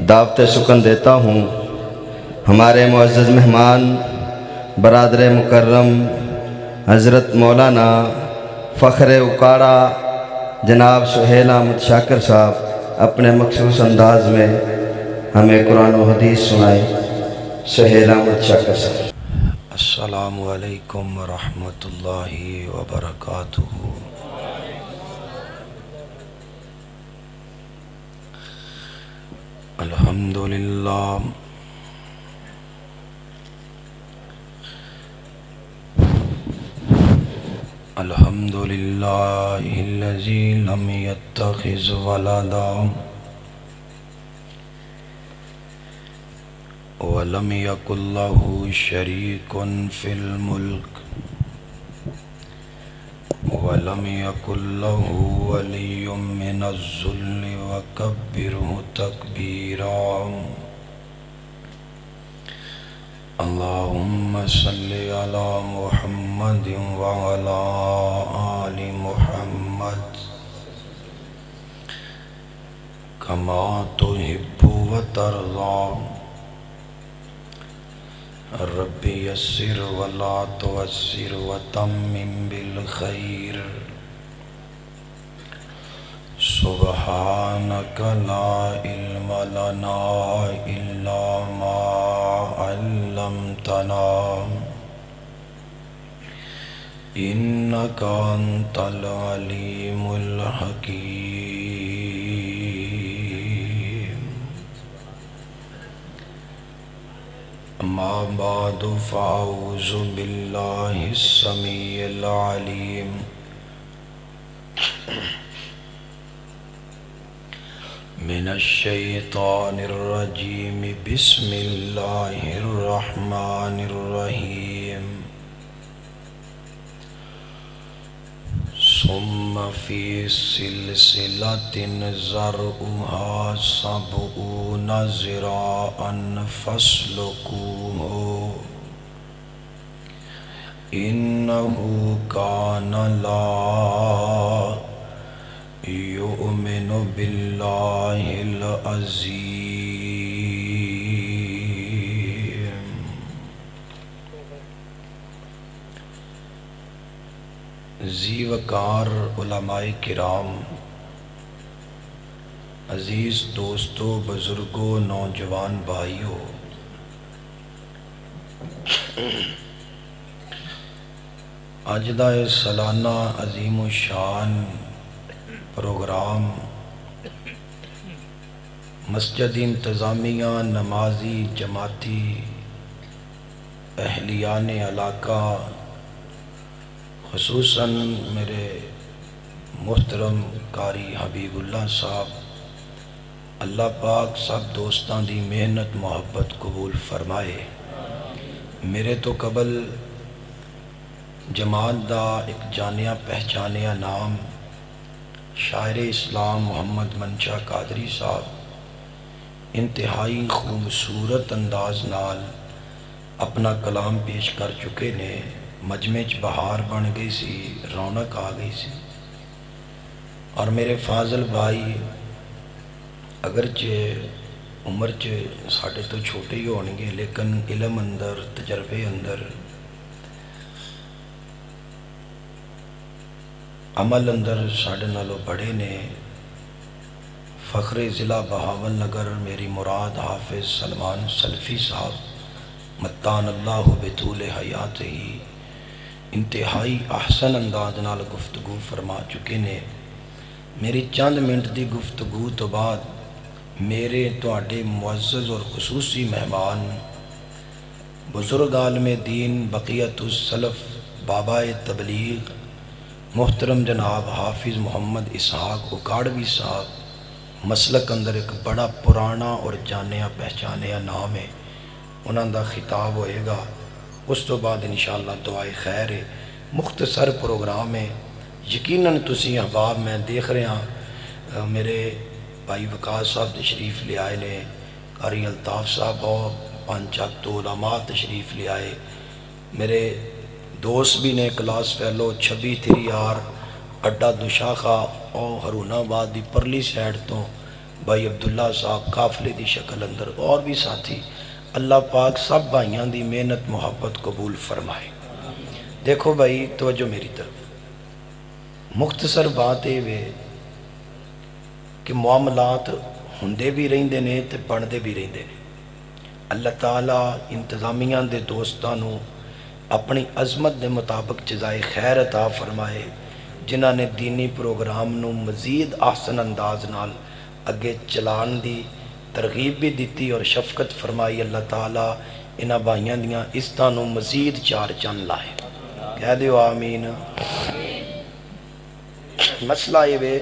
دعوت سکن دیتا ہوں ہمارے معزز مہمان برادر مکرم حضرت مولانا فخر اکاڑا جناب سہیل احمد شاکر صاحب اپنے مخصوص انداز میں ہمیں قرآن و حدیث سنائے۔ سہیل احمد شاکر صاحب۔ السلام علیکم ورحمۃ اللہ وبرکاتہ۔ الحمدللہ الحمدللہ الذی لم یتخذ ولدا ولم یکن لہ شریک فی الملک ولم یکن لہ ولی من الذل وکبرہ تکبیرا۔ اللہم صلی علی محمد وعلی آل محمد کما تحب وترضی۔ رب یسر ولا تعسر وتمم بالخیر۔ سبحانک لا علم لنا الا ما علمتنا انک انت العلیم الحکیم۔ اما بعد فاعوذ باللہ السمیع العلیم من الشیطان الرجیم۔ بسم اللہ الرحمن الرحیم۔ ثم فی سلسلۃ ذرعها 70 ذراعا فاسلکوہ انہ کان لا یؤمن باللہ العظیم۔ ذی وقار علماء کرام، عزیز دوستو، بزرگوں، نوجوان بھائیوں، اج دا سالانہ عظیم و شان پروگرام مسجد انتظامیہ، نمازی، جماعتی، اہلیان علاقہ، خصوصاً میرے محترم قاری حبیب اللہ صاحب، اللہ پاک سب دوستان دی محنت محبت قبول فرمائے۔ میرے تو قبل جماعت دا ایک جانیا پہچانیا نام شاعر اسلام محمد منشا قادری صاحب انتہائی خوبصورت انداز نال اپنا کلام پیش کر چکے نے۔ مجمع چ بہار بن گئی سی، رونق آ گئی سی، اور میرے فاضل بھائی اگرچہ عمر چ ساڑھے تو چھوٹے ہی ہونگے لیکن علم اندر، تجربے اندر، عمل اندر ساڑھے نالوں بڑے نے۔ فخر ضلع بہاول نگر میری مراد حافظ سلمان سلفی صاحب متان اللہ بطول حیات ہی انتہائی احسن انداز نال گفتگو فرما چکے نے۔ میری چند منٹ دی گفتگو تو بعد میرے تواڈے معزز اور خصوصی مہمان بزرگ عالم دین بقیت السلف بابا تبلیغ محترم جناب حافظ محمد اسحاق اکاڑوی صاحب مسلک اندر ایک بڑا پرانا اور جانیا پہچانیا نام ہے، انہاں دا خطاب ہوئے گا، اس تو بعد انشاءاللہ دعائے خیر ہے۔ مختصر پروگرام ہے، یقیناً تسی احباب میں دیکھ رہے ہیں میرے بھائی وقاص صاحب تشریف لے آئے نے، قاری الطاف صاحب اور پانچ تو علماء تشریف لے آئے، میرے دوست بھی نے کلاس فیلو 26 تھری آر اڈا دوشاخہ اور ہرون آباد دی پرلی سائڈ تو بھائی عبداللہ صاحب قافلے دی شکل اندر اور بھی ساتھی، اللہ پاک سب بھائیاں دی محنت محبت قبول فرمائے۔ دیکھو بھائی توجہ میری طرف، مختصر بات یہ وے کہ معاملات ہوندے بھی رہندے نے تے بندے بھی رہندے نے۔ اللہ تعالیٰ انتظامیہ دے دوستانوں اپنی عظمت دے مطابق جزائے خیر عطا فرمائے، جنہاں نے دینی پروگرام نو مزید احسن انداز نال اگے چلان دی ترغیب بھی دیتی اور شفقت فرمائی۔ اللہ تعالیٰ انہاں بھائیاں دیاں عزتاں نو مزید چار چند لائے، کہہ دیو آمین۔ مسئلہ یہ وے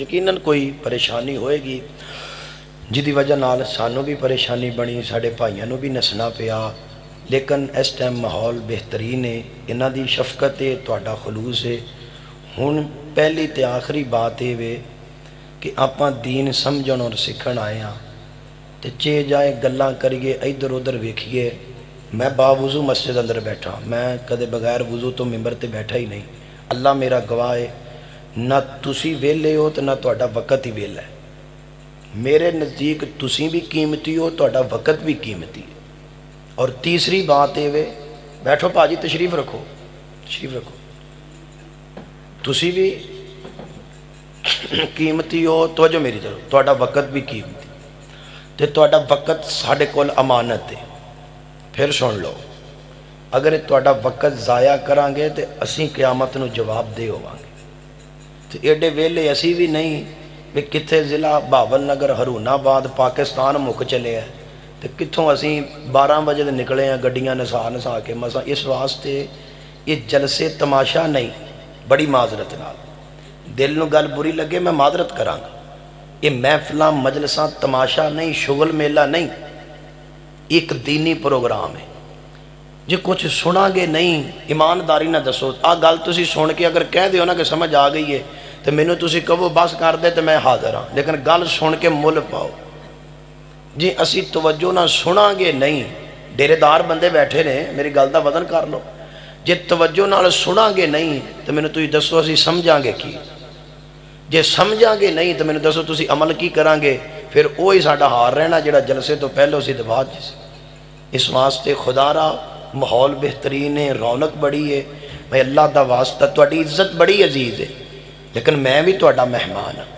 یقیناً کوئی پریشانی ہوئے گی جدی وجہ نال سانوں بھی پریشانی بنی، ساڑھے بھائیاں نو بھی نسنا پیا، لیکن اس ٹائم ماحول بہترین ہے، انہاں دی شفقت ہے، تہاڈا خلوص ہے۔ ہن پہلی تے آخری بات یہ وے کہ آپاں دین سمجھن اور سکھن آئے ہاں تے چے جائے گلاں کریے ادھر ادھر ویکھیے۔ میں باوضو مسجد اندر بیٹھا، میں کدے بغیر وضو تو ممبر تے بیٹھا ہی نہیں، اللہ میرا گواہ ہے، نہ تسی ویلے ہو تو نہ تہاڈا وقت ہی ویلا ہے۔ میرے نزدیک تسی بھی قیمتی ہو، تہاڈا وقت بھی قیمتی ہے۔ اور تیسری بات یہ وے، بیٹھو پاجی تشریف رکھو، تشریف رکھو، تسی بھی قیمتی ہو، توجہ میری طرف، تہاڈا وقت بھی قیمتی تے تہاڈا وقت ساڈے کول امانت ہے۔ پھر سن لو، اگر تہاڈا وقت ضائع کران گے تے اسی قیامت نو جواب دے ہوواں گے۔ تے ایڈے ویلے اسی بھی نہیں کہ کتھے ضلع بہاول نگر ہرون آباد پاکستان مک چلے ہیں تے کتھوں اسی 12 بجے دے نکلے ہیں گڈیاں نسا کے مسا۔ اس واسطے یہ جلسے تماشا نہیں، بڑی معذرت نال دل نو گل بری لگے میں معذرت کراں گا، یہ محفلاں مجلساں تماشا نہیں، شغل میلہ نہیں، ایک دینی پروگرام ہے۔ جی کچھ سنا گے نہیں، ایمانداری نہ دسو، گل تسی سن کے اگر کہہ دیو نا کہ سمجھ آ گئی ہے تو مینوں تسی کہو بس کر دے تو میں حاضر ہاں، لیکن گل سن کے مل پاؤ۔ جی اسی توجہ نہ سنا گے نہیں، ڈیرے دار بندے بیٹھے نے، میری گل دا وزن کر لو، جی توجہ نال سنا گے نہیں تو مینوں تسی دسو اسی سمجھاں گے کی، جے سمجھاں گے نہیں تو مینوں دسو تسی عمل کی کران گے، پھر وہی ساڈا ہار رہنا جڑا جلسے تو پہلو سی تے بعد جی۔ اس واسطے خدا را ماحول بہترین ہے، رونق بڑی ہے، میں اللہ دا واسطہ، تہاڈی عزت بڑی عزیز ہے، لیکن میں بھی تہاڈا مہمان ہاں،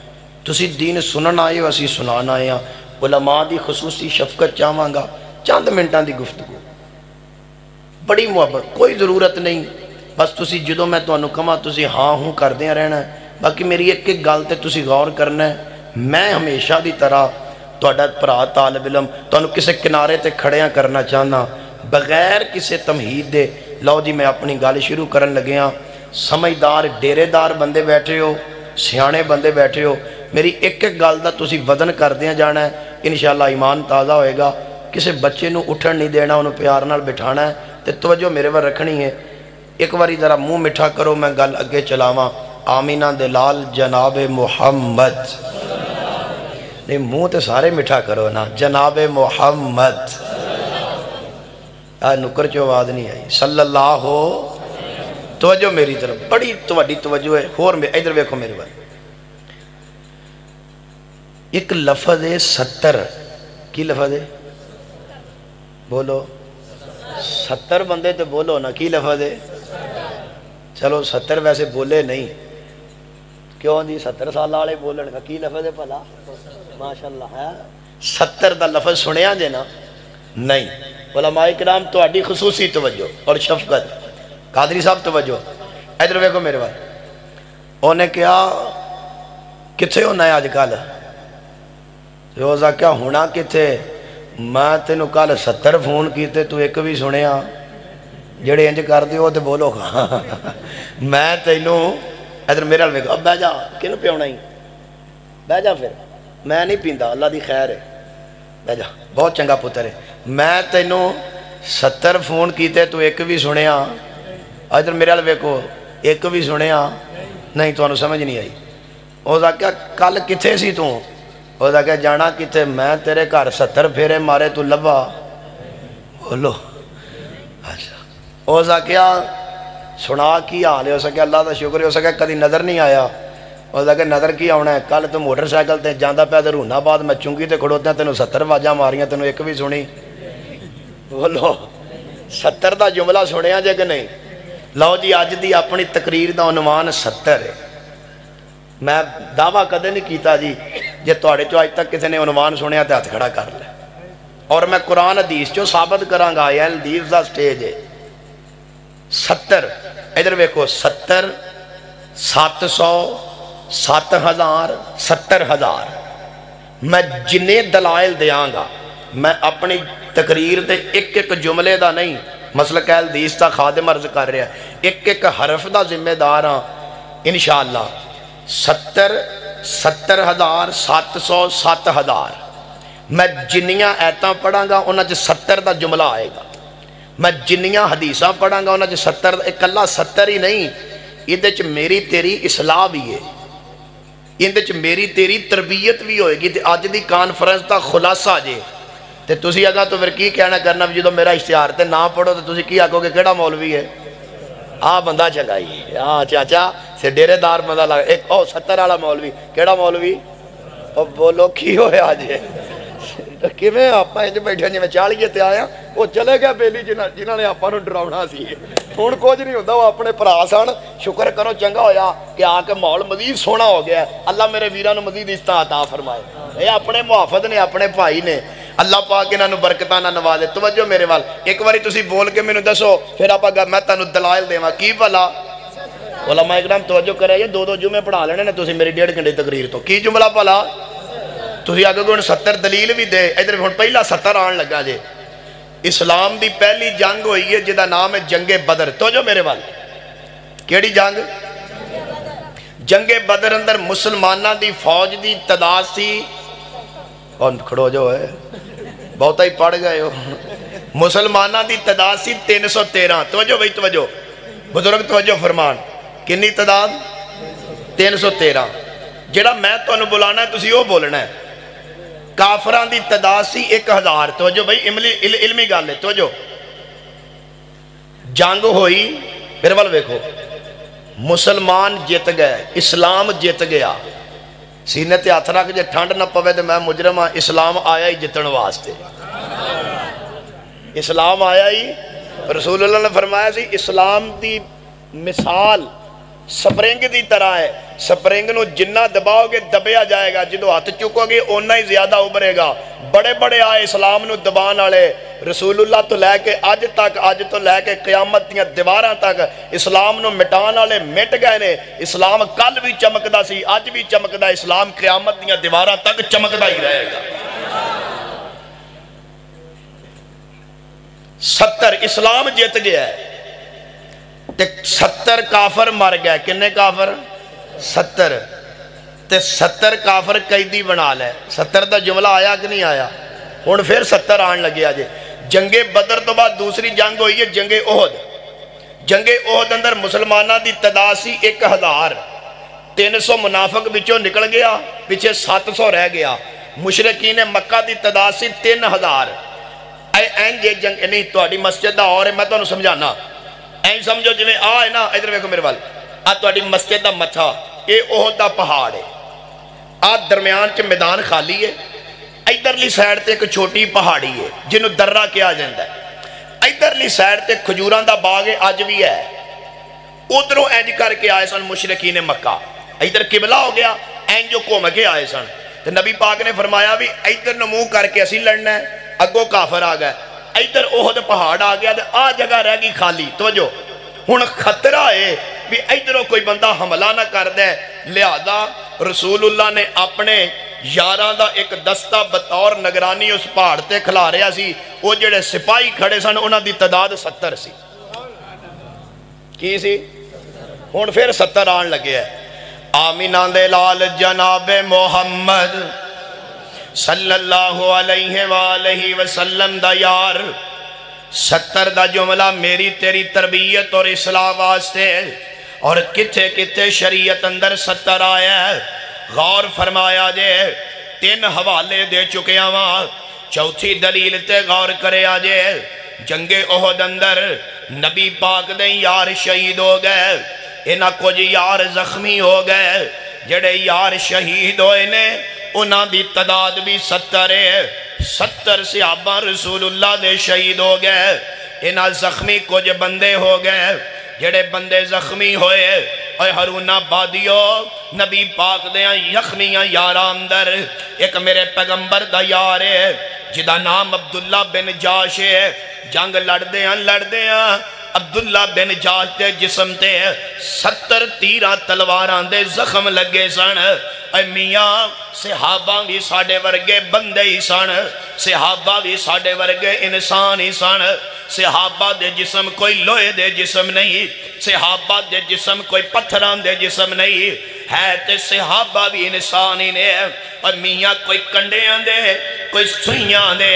تسی دین سنن آئے ہو، اسی سنان آئے ہاں۔ علماء دی خصوصی شفقت چاہواں گا، چند منٹاں دی گفتگو، بڑی محبت، کوئی ضرورت نہیں، بس تسی جدوں میں تانوں کہاں تسی ہاں ہوں کردے رہنا ہے۔ باقی میری ایک ایک گل تے تسی غور کرنا ہے۔ میں ہمیشہ دی طرح تہاڈا بھرا طالب علم تانوں کسے کنارے تے کھڑیاں کرنا چاہنا بغیر کسے تمہید دے۔ لو جی میں اپنی گل شروع کرن لگے ہاں، سمجھدار ڈیرے دار بندے بیٹھے ہو، سیانے بندے بیٹھے ہو، میری ایک ایک گل دا تسی وزن کردیاں جانا ہے، انشاءاللہ ایمان تازہ ہوئے گا۔ کسے بچے نو اٹھن نہیں دینا، انہوں پیار نال بٹھانا ہے تے توجہ میرے پر رکھنی ہے۔ ایک باری ذرا منہ مٹھا کرو، میں گل اگے چلاواں۔ آمینہ دلال جناب محمد، نہیں منہ تے سارے مٹھا کرو نا، جناب محمد، نکر چو آواز نہیں آئی، صلی اللہ ہو۔ توجہ میری طرف، بڑی توڑی توجہ ہے، اور ادھر ویکھو میرے بات۔ ایک لفظ ہے 70، کی لفظ ہے؟ بولو 70 بندے تو بولو نا، کی لفظ ہے؟ چلو 70 ویسے بولے نہیں، کیوں جی 70 سال والے بولن گا، کی لفظ ہے بھلا؟ ماشاءاللہ ہے 70 دا لفظ سنیا جے نا؟ نہیں۔ علماء کرام تہاڈی خصوصی توجہ اور شفقت، قادری صاحب توجہ، ادھر ویکھو میرے بات۔ انہیں کیا کتھے ہونا ہے آج کل؟ روزہ کیا ہونا کتھے؟ میں تینوں کل 70 فون کیتے تو ایک بھی سنیا، جڑے انج کر دیو تے بولو میں تینوں ادھر میرے ویکھ، اب بہ جا، کینوں پیونا ہی؟ بہ جا پھر، میں نہیں پیندا، اللہ دی خیر ہے، بہ جا، بہت چنگا پتر ہے۔ میں تینوں 70 فون کیتے تو ایک بھی سنیا، ادھر میرے ویکھو، ایک بھی سنیا نہیں، تانوں سمجھ نہیں آئی۔ او کیا کل کتھے سی تو؟ او کیا جانا کتھے؟ میں تیرے گھر 70 پھیرے مارے تو لبا، بولو اچھا۔ او کیا سنا کی حال ہے؟ ہو سکے اللہ دا شکر ہے، ہو سکے کدی نظر نہیں آیا، اور کہ نظر کی آنا ہے کل تو موٹر سائیکل تے جانا پیا تو رونا بعد میں چونگی تے کھڑوتیا تینوں 70 آوازاں ماریاں تینوں ایک بھی سنی بولو 70 دا جملہ سنیا جے کہ نہیں لو جی اج دی اپنی تقریر دا عنوان 70 ہے میں دعویٰ کدے نہیں کیتا جی جے تواڈے چوں اج تک کسی نے عنوان سنیا تے ہاتھ کھڑا کر لے اور میں قرآن حدیث چوں ثابت کراں گا یہ حدیث دا سٹیج ہے 70 ادھر ویکھو 70 700 7000 70000 میں جنے دلائل دیاں گا میں اپنی تقریر دے ایک ایک جملے دا نہیں مسلک اہل حدیث دا خادم عرض کر رہا ہے ایک ایک حرف دا ذمہ دار ہاں انشاءاللہ 70 70000 700 7000 میں جنیاں ایتاں پڑھاں گا انہاں چ 70 دا جملہ آئے گا میں جنیاں حدیثاں پڑھاں گا انہاں چ 70 ایک اللہ 70 ہی نہیں یہ چ میری تیری اصلاح بھی ہے یہ میری تیری تربیت بھی ہوئے گی تے اج دی کانفرنس دا خلاصہ جے تے تسی اگا تو پھر کی کہنا کرنا بھی جدو میرا اشتہار تے نہ پڑھو تے تسی کی آکھو گے کیڑا مولوی ہے بندہ چنگائی ہے چاچا سے ڈیرے دار بندہ لگا ایک 70 والا مولوی کیڑا مولوی بولو کی ہویا جے کیویں آپاں انج بیٹھے جویں چالیے تے آیا وہ چلے گیا بیلی جنہاں نے آپاں نوں ڈراونا سی ہن کچھ نہیں ہوندا وہ اپنے بھرا سن شکر کرو چنگا ہویا کہ آ کے ماحول مزید سونا ہو گیا اللہ میرے ویراں نوں مزید عزت عطا فرمائے اے اپنے محافظ نے اپنے بھائی نے اللہ پاک انہاں نوں برکتاں نال نوازے توجہ میرے وال ایک واری تسی بول کے مینوں دسو پھر آپاں میں تانوں دلائل دیواں کی بھلا علماء اکرام توجہ کرے یہ دو جمعے پڑھا لینے نے تسی میری 1.5 گھنٹے تقریر تو کی جملہ بھلا تسی آگے کوئی 70 دلیل بھی دے ادھر ہن پہلا 70 آن لگا جے اسلام دی پہلی جنگ ہوئی ہے جدا نام ہے جنگ بدر تو جو میرے وال کیڑی جنگ بدر اندر مسلمانہ دی فوج دی تعداد سی کون کھڑو جو ہے بہتا ہی پڑھ گئے ہو مسلمانہ دی تعداد سی 313 توجہ بھائی توجہ بزرگ توجہ فرمان کنی تعداد 313 جڑا میں تو انہوں بلانا ہے تسی وہ بولنا ہے کافران دی تعداد سی 1000 توجہ بھائی علمی گال ہے توجہ جنگ ہوئی میرے وال ویکھو مسلمان جیت گئے اسلام جیت گیا سینے تے ہاتھ رکھ جے ٹھنڈ نہ پوے تے میں مجرم ہاں اسلام آیا ہی جتن واسطے اسلام آیا ہی رسول اللہ نے فرمایا سی اسلام دی مثال سپرنگ دی طرح ہے سپرنگ نو جنہ دباؤ گے دبیا جائے گا جدو ہاتھ چکو گے اونا ہی زیادہ ابھرے گا بڑے بڑے آئے اسلام نو دبان آلے رسول اللہ تو لے کے آج تک آج تو لے کے قیامت دیاں دیواراں تک اسلام نو مٹان آلے مٹ گئے نے اسلام کل بھی چمکدا سی آج بھی چمکدا اسلام قیامت دیاں دیواراں تک چمکدا ہی رہے گا 70 اسلام جیت گیا ہے 70 کافر مر گئے کنے کافر 70 تے 70 کافر قیدی بنا لے 70 دا جملہ آیا کہ نہیں آیا ہن پھر 70 آن لگے آجے جنگ بدر تو بعد دوسری جنگ ہوئی ہے جنگ احد اندر مسلمانہ دی تعداد سی 1000 300 منافق بچوں نکل گیا پیچھے 700 رہ گیا مشرکین مکہ دی تعداد سی 3000 این جے جنگ نہیں توڑی مسجد دا اور ہے میں تو انہوں سمجھانا این سمجھو جو میں آئے نا ادھر ویکھو میرے وال توڑی مسجد دا متھا اے احد دا پہاڑ ہے درمیان چ میدان خالی ہے ادھرلی سائیڈ تے ایک چھوٹی پہاڑی ہے جنہوں درہ کیا جاندہ ہے ادھرلی سائیڈ تے کھجوراں دا باغ ہے آج بھی ہے ادھروں اینج کر کے آئے سن مشرکین مکہ ادھر قبلہ ہو گیا این جو قوم کے آئے سن تو نبی پاک نے فرمایا بھی ادھر نمو کر کے اسی لڑنا ہے اگو کافر آ گئے ادھر احد پہاڑ آ گیا آ جگہ رہ گئی خالی توجہ ہن خطرہ ہے بھی ادھروں کوئی بندہ حملہ نہ کر دے لہذا رسول اللہ نے اپنے یاراں دا ایک دستہ بطور نگرانی اس پہاڑ تے کھلا رہا سی وہ جڑے سپاہی کھڑے سن انہاں دی تعداد 70 سی کی سی ہن پھر 70 آن لگے ہے آمینہ دے لال جناب محمد صلی اللہ علیہ وآلہ وسلم دا یار 70 دا جملہ میری تیری تربیت اور اصلاح واسطے اور کتے کتے شریعت اندر 70 آیا ہے غور فرمایا جے 3 حوالے دے چکے آواں چوتھی دلیل تے غور کرے آجے جنگ احد اندر نبی پاک دے یار شہید ہو گئے انہاں کچھ یار زخمی ہو گئے جڑے یار شہید ہوئے نے انہاں دی تعداد بھی 70 ہے 70 صحابہ رسول اللہ دے شہید ہو گئے انہاں زخمی کچھ بندے ہو گئے جڑے بندے زخمی ہوئے اے ہارون آبادیو نبی پاک دیاں یخمیاں یاراں اندر ایک میرے پیغمبر دا یار ہے جدا نام عبداللہ بن جاش ہے جنگ لڑدیاں عبداللہ بن جاش دے جسم تے 70 تیرہ تلواراں دے زخم لگے سن اے میاں صحابہ بھی ساڑے ورگے بندے ہی سن صحابہ بھی ساڑے ورگے انسان ہی سن صحابہ دے جسم کوئی لوہے دے جسم نہیں صحابہ دے جسم کوئی پتھران دے جسم نہیں ہے تے صحابہ بھی انسان ہی نے اور میاں کوئی کنڈیاں دے کوئی سوئیاں دے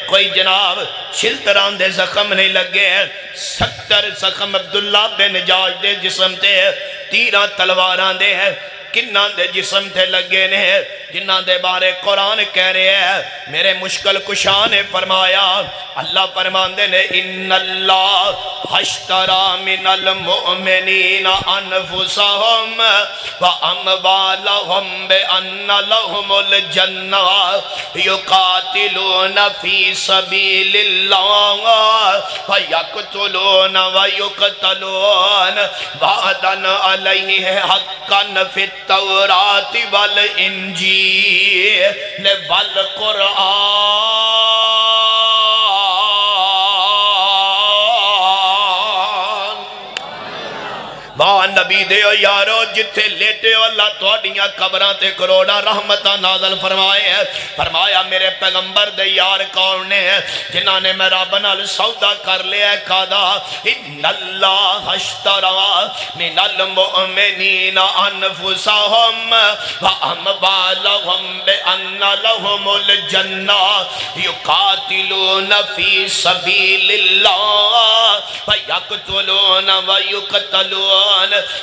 کوئی جناب چھلتران دے زخم نہیں لگے 70 زخم عبداللہ بن جاش دے جسم تے تیرہ تلواراں دے کنہ دے جسم تے لگے نے جنہ دے بارے قرآن کہہ رہے ہیں میرے مشکل کشاں نے فرمایا اللہ فرماندے نے ان اللہ اشترى من المؤمنین انفسهم واموالهم بان لهم الجنہ یقاتلون فی سبیل اللہ فیقتلون ویقتلون وعدا علیہ حقا فی التوراۃ والانجیل والقرآن وہاں نبی دے یارو جتھے لیٹے ہو اللہ توڑیاں قبران تے کروڑا رحمتہ نازل فرمائے ہیں فرمایا میرے پیغمبر دے یار کون نے جنہاں نے میرا بنال سودا کر لیا ہے کہا ان اللہ اشترى من المؤمنین انفسهم واموالهم بان لهم الجنہ یقاتلون فی سبیل اللہ فیقتلون ویقتلون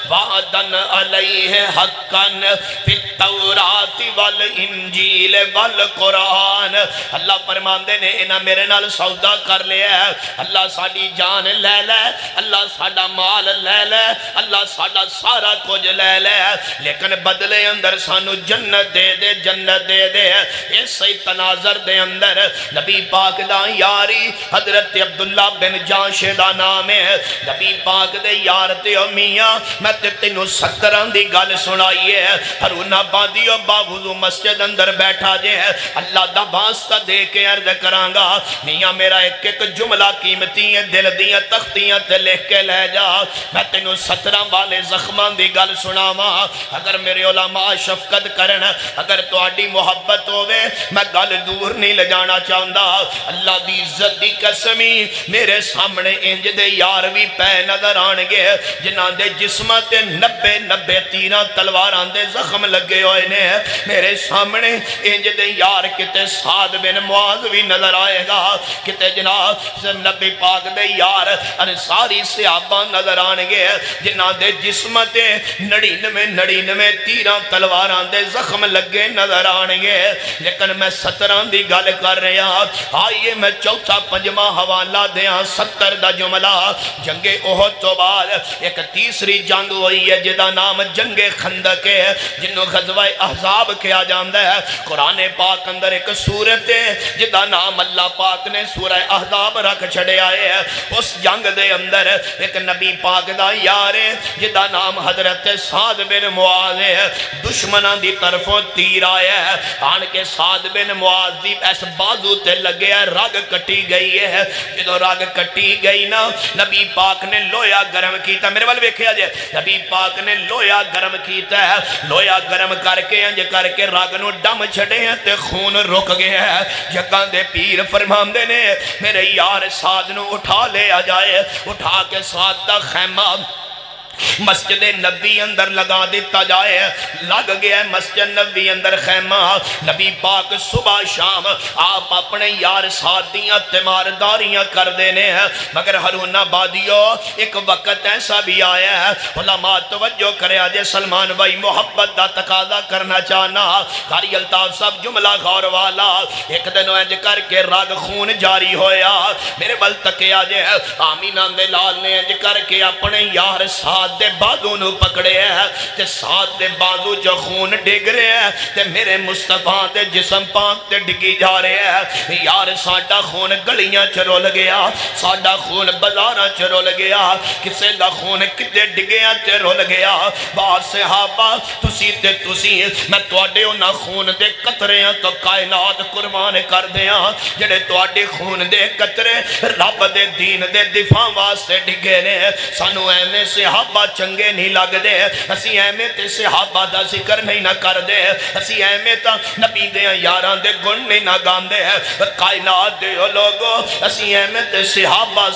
وعدن علیہ حقا فی التوراۃ والانجیل والقرآن اللہ فرماندے نے انہاں میرے نال سودا کر لیا ہے اللہ ساڑی جان لے لے اللہ ساڑا مال لے لے اللہ ساڑا سارا کچھ لے لے لیکن بدلے اندر سانو جنت دے دے جنت دے دے اس سی تناظر دے اندر نبی پاک دا یاری حضرت عبداللہ بن جاش دا نام ہے نبی پاک دے یار تے میاں میں تینوں 70 دی گل سنائیے ہارون آبادیو باوضو مسجد اندر بیٹھا جے اللہ دا واسطہ دے کے عرض کرانگا میاں میرا ایک ایک جملہ قیمتی ہے دل دیاں تختیاں تے لکھ کے لے جا میں تینوں 17 والے زخمان دی گل سناواں اگر میرے علماء شفقت کرن اگر تو آڈی محبت ہوئے میں گل دور نہیں لے جانا چاہندا اللہ دی عزت دی قسمی میرے سامنے انج دے یار بھی پہ نظر آنگے جنہاں دے جسمت 90 تیرہ تلواراں دے زخم لگے ہوئے نے میرے سامنے انج دے یار کتے سعد بن معاذ بھی نظر آئے گا کتے جناب نبی پاک دے یار انصاری صحابہ نظر آنگے جنہاں دے جسمت 99 تیرہ تلواراں دے زخم لگے نظر آنگے لیکن میں 17 دی گل کر رہے ہیں آئیے میں چوتھا پنجمہ حوالہ دیاں 70 دا جملہ جنگ احد تو بعد ایک تیسری جنگ ہوئی ہے جدا نام جنگ خندق ہے جنہوں غزوہ احزاب کیا جاندہ ہے قرآن پاک اندر ایک سورت ہے جدا نام اللہ پاک نے سورہ احزاب رکھ چھڑے آئے ہیں اس جنگ دے اندر ایک نبی پاک دا یار ہے جدا نام حضرت سعد بن معاذ ہے دشمنان دی طرفوں تیر آئے ہیں آن کے سعد بن معاذ دی ایس بازو تے لگے ہیں رگ کٹی گئی ہے جدو رگ کٹی گئی نا نبی پاک نے لویا گرم کیتا میرے والے بیکھیا جائے نبی پاک نے لویا گرم کیتا ہے لویا گرم کر کے انج کر کے رگ نو ڈم چھڑے ہیں تے خون رک گئے ہیں جگہ دے پیر فرماندے نے میرے یار سعد نو اٹھا لے آ جائے اٹھا کے سعد دا خیمہ مسجد نبی اندر لگا دیتا جائے لگ گیا ہے مسجد نبی اندر خیمہ نبی پاک صبح شام آپ اپنے یار ساتھیاں تمارداریاں کر دینے ہیں مگر ہارون آبادیو ایک وقت ایسا بھی آیا ہے علماء توجہ کرے آجے سلمان بھائی محبت دا تقاضا کرنا چاہنا قاری الطاف صاحب جملہ غور والا ایک دنوں انج کر کے راگ خون جاری ہویا میرے بل تکے آجے آمینہ دے لال نے انج کر کے اپنے یار ساتھ سعد دے بازو نو پکڑے ہے تے سعد دے بازو جو خون ڈگ رہے ہیں تے میرے مصطفیٰ دے جسم پاک تے ڈگی جا رہے ہیں یار ساڈا خون گلیاں چرو لگیا ساڈا خون بازاراں چرو لگیا کسے دا خون کتے ڈگیاں تے رول گیا بعض صحابہ تسی میں تواڈے انہاں خون دے قطریاں تو کائنات قربان کر دیاں جڑے تواڈے خون دے قطرے رب دے دین دے دفاع واسطے ڈگے نے سانو ایویں صحابہ چنگے نہیں لگ دے اسی ایویں تے صحابہ دا ذکر نہیں نہ کر دے اسی ایویں تا نبی دے یاراں دے گن نہیں نہ گاندے کائنات دے لوگو اسی ایویں تے صحابہ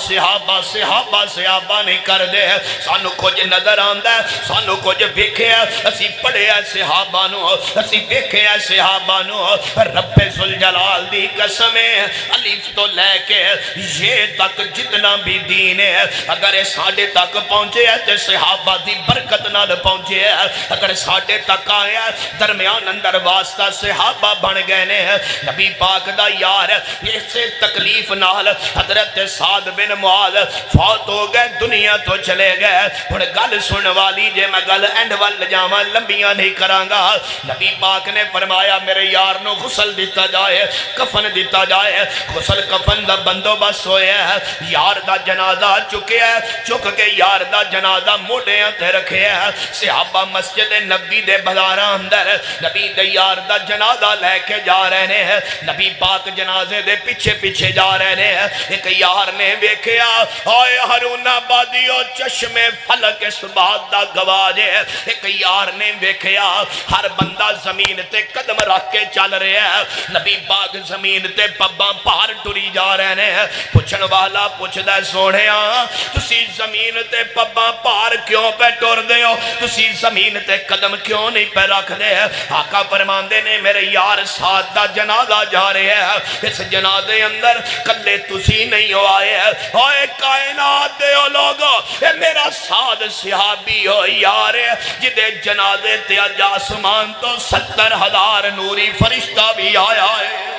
نہیں کر دے سانو کچھ نظر آندا ہے سانو کچھ ویکھیا اسی پڑھیا صحابہ نو اسی ویکھیا صحابہ نو رب ذوالجلال دی قسم الف تو لے کے یہ تک جتنا بھی دین ہے اگر ساڈے تک پہنچے ہے تے صحابہ دی برکت نال پہنچے ہے اگر ساڈے تک آیا درمیان اندر واسطہ صحابہ بن گئے نے نبی پاک دا یار اسے تکلیف نال حضرت سعد بن معاذ فوت ہو گئے دنیا تو چلے گئے ہن گل سن والی جے میں گل اینڈ ول جاواں لمبیاں نہیں کرانگا نبی پاک نے فرمایا میرے یار نو غسل دیتا جائے کفن دیتا جائے غسل کفن دا بندوبست ہویا ہے یار دا جنازہ چکے ہے چک کے یار دا جنازہ موڑیاں تے رکھے ہے صحابہ مسجد نبی دے بازاراں اندر نبی دے یار دا جنازہ لے کے جا رہے ہیں نبی پاک جنازے دے پیچھے پیچھے جا رہے ہیں ایک یار نے ویکھیا اوئے ہارون آبادیو چشم فلک اسبات دا گواجے ایک یار نے ویکھیا ہر بندہ زمین تے قدم رکھ کے چل رہے ہیں نبی پاک زمین تے پباں پار ٹری جا رہے ہیں پوچھن والا پوچھدا سونیا تسی زمین تے پباں پار کیوں پہ ٹر دے ہو تسی زمین تے قدم کیوں نہیں پہ رکھ دے آقا فرماندے نے میرے یار سعد دا جنازہ جا رہے ہیں اس جنازے اندر کلے تسی نہیں ہو آئے اوئے کائنات دے ہو لوگو اے میرا سعد صحابی ہو یار جدے جنازے تے اج آسمان تو 70,000 نوری فرشتہ بھی آیا ہے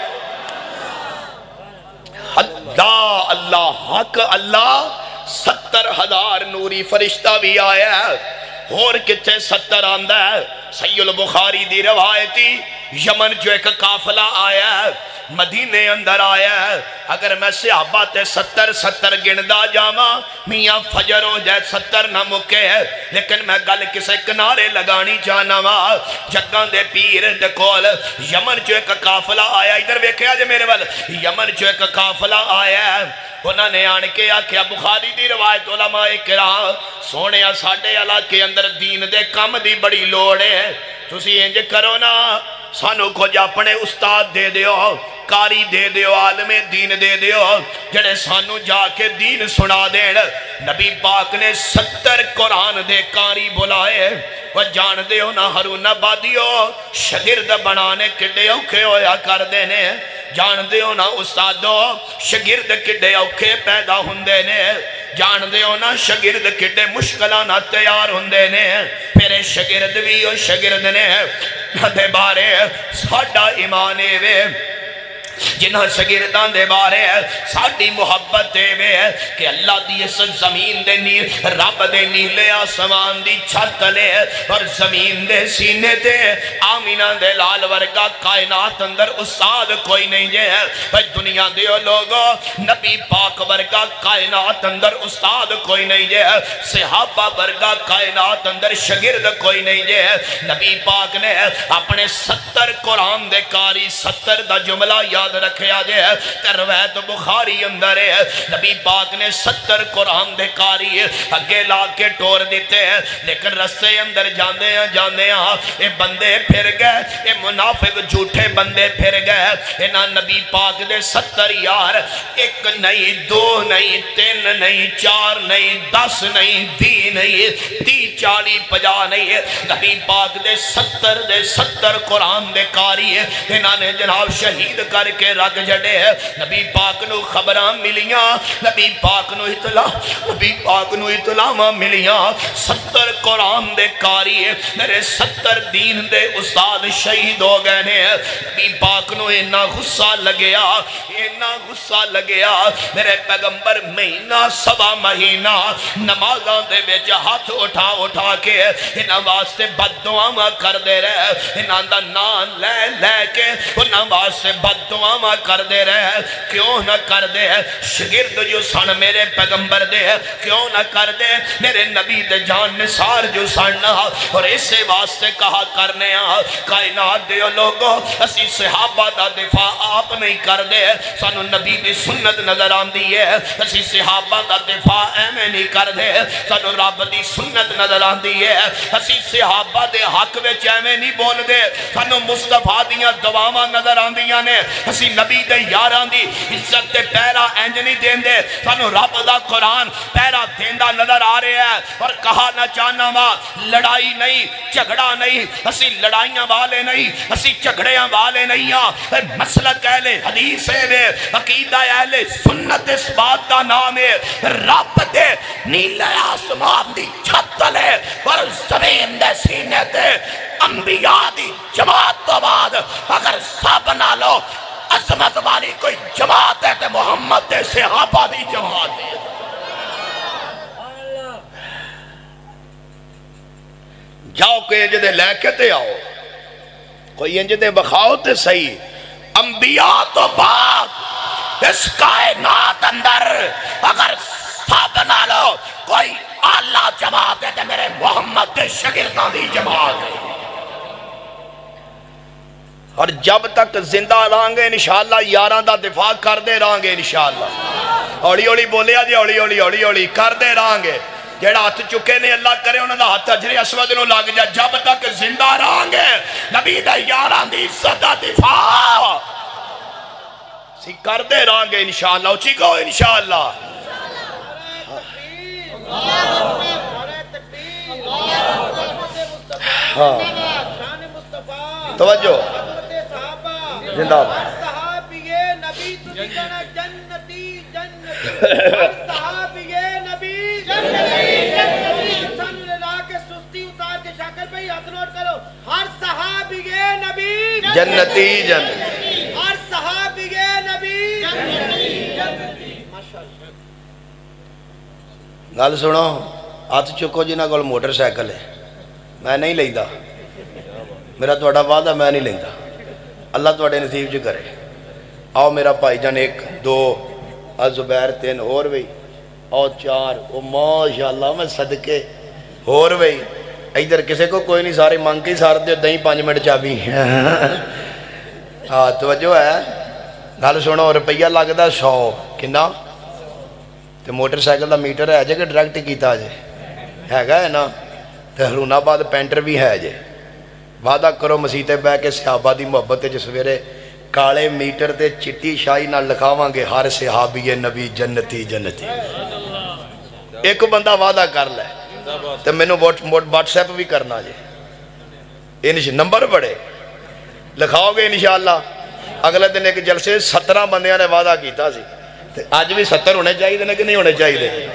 اللہ اللہ حق اللہ 70,000 نوری فرشتہ بھی آیا ہے اور کتے 70 آندہ ہے صحیح البخاری دی روایتی یمن جو ایک قافلہ آیا ہے مدینے اندر آیا ہے اگر میں صحابہ تے 70 گندا جاما میاں فجر ہو جائے 70 نہ مکے ہے لیکن میں گل کسے کنارے لگانی چاہنا وا جگان دے پیر دے کول یمن جو ایک قافلہ آیا ادھر ویکھیا جے میرے وال یمن جو ایک قافلہ آیا ہے انہوں نے آن کے آکھیا بخاری دی روایت علماء کرام سونے ساڈے علاقے اندر دین دے کم دی بڑی لوڑ ہے تسی انج کرو نا سانو کچھ اپنے استاد دے دیو کاری دے دیو عالم دین دے دیو جڑے سانو جا کے دین سنا دین نبی پاک نے 70 قرآن دے کاری بلائے وہ جان دیو نا ہارون آبادیو شگرد بنانے کڈے اوکھے ہویا کر دینے جان دیو نا استادو شگرد کڈے اوکھے پیدا ہوندے نے جان دیو نا شگرد کڈے مشکلانا تیار ہوندے نے میرے شگرد بھی او شگرد نے دے بارے ساڈا ایمانے وے جنہاں شگردان دے بارے ساڑی محبت دے وے کہ اللہ دی اس زمین دے نیل رب دے نیلے آسمان دی چھت لے اور زمین دے سینے دے آمینہ دے لال ورگا کائنات اندر استاد کوئی نہیں جے دنیا دے لوگو نبی پاک ورگا کائنات اندر استاد کوئی نہیں جے صحابہ ورگا کائنات اندر شگرد کوئی نہیں جے نبی پاک نے اپنے 70 قرآن دے کاری 70 دا جملہ یاد رکھے آجے روایت بخاری اندر ہے نبی پاک نے 70 قرآن دے کاری اگے لا کے ٹور دیتے ہیں لیکن رستے اندر جاندے ہیں اے بندے پھر گئے اے منافق جھوٹے بندے پھر گئے انہاں نبی پاک دے 70 یار ایک نہیں 2 نہیں 3 نہیں 4 نہیں 10 نہیں 20 نہیں 30 40 50 نہیں نبی پاک دے 70 قرآن دے کاری انہاں نے جناب شہید کر کے رگ جڑے نبی پاک نو خبراں ملیاں نبی پاک نو اطلاع ملیاں 70 قرآن دے قاری میرے 70 دین دے استاد شہید ہو گئے نے نبی پاک نو اینا غصہ لگیا میرے پیغمبر مہینہ سوا مہینہ نمازاں دے بیچ ہاتھ اٹھا کے انہاں واسطے بد دعاواں کر دے رہے انہاں دا نام لے کے انہاں واسطے بد دعاواں کر دے رہے کیوں نہ کر دے شگرد جو سن میرے پیغمبر دے کیوں نہ کر دے میرے نبی دے جان نثار جو سن اور اسے واسطے کہا کرنے کائنات دے لوگوں اسی صحابہ دا دفاع آپ نہیں کر دے سانو نبی دی سنت نظر آن دی ہے اسی صحابہ دا دفاع ایمیں نہیں کر دے سانو رب دی سنت نظر آن دی ہے اسی صحابہ دے حق وچ ایمیں نہیں بول دے سانو مصطفیٰ دیاں دعاواں نظر آن دیاں نے اسی نبی دے یاران دی عزت دے پیرا انج نہیں دین دے سانو رب دا قرآن پیرا دیندہ نظر آ رہے ہیں اور کہا نہ چاہنا ماں لڑائی نہیں جھگڑا نہیں اسی لڑائیاں والے نہیں اسی جھگڑیاں والے نہیں مسلک اہل حدیث ہے عقیدہ اہل سنت اس بات کا نام ہے رب دے نیلے آسمان دی چھت لے اور زمین دے سینے دے انبیاء دی جماعت تو بعد اگر سب نہ لو عظمت والی کوئی جماعت ہے تو محمد دے صحابہ دی جماعت ہے جاؤ کہ انج دے لے کے تے آؤ کوئی انج دے بخاؤ تے صحیح انبیاء تو بعد اس کائنات اندر اگر سب نہ لو کوئی اعلیٰ جماعت ہے تو میرے محمد دے شاگرداں دی جماعت ہے اور جب تک زندہ رہاں گے انشاءاللہ یاراں دا دفاع کر دے رہاں گے انشاءاللہ اوڑی اوڑی بولیا جی اوڑی اوڑی کر دے رہاں گے جیڑا ہاتھ چکے نے اللہ کرے انہوں دا ہاتھ حجر اسود نو لگ جا جب تک زندہ رہاں گے نبی دا یاراں دی عزت دا دفاع سی کر دے رہاں گے انشاءاللہ اچھی کہو انشاءاللہ توجہ زندہ صحابیے نبی تجھے کہنا جنتی صحابیے نبی جنتی سن لا کے سستی اتار کے شاکر بھئی ہاتھ نوٹ کرو ہر صحابیے نبی جنتی ہر صحابیے نبی جنتی گل سنو ہاتھ چکو جنہاں کول موٹر سائیکل ہے میں نہیں لیندا میرا توڑا وعدہ میں نہیں لیندا اللہ توڑے نصیب جو کرے آؤ میرا بھائی جان 1 2 زبیر 3 اور بھئی اور 4 او ماشاءاللہ میں صدقے اور بھئی ادھر کسے کو کوئی نہیں سارے مانگ کے سار دے دہیں 5 منٹ چابی ہاں توجہ ہے گل سنو روپیہ لگتا 100 کنا تے موٹر سائیکل دا میٹر ہے جے کہ ڈائریکٹ کیتا جے ہے نا تے ہرون آباد پینٹر بھی ہے جے وعدہ کرو مسیطے بے کے صحابہ دی محبت جس سویرے کالے میٹر تے چٹی شاہی نہ لکھاواں گے ہر صحابی نبی جنتی جنتی ایک بندہ وعدہ کر لے تے میں نے واٹس ایپ بھی کرنا جے نمبر بڑے لکھاؤ گے انشاءاللہ اگلے دن ایک جلسے 17 بندیاں نے وعدہ کیتا سی آج بھی 70 ہونے چاہیے کہ نہیں ہونے چاہیے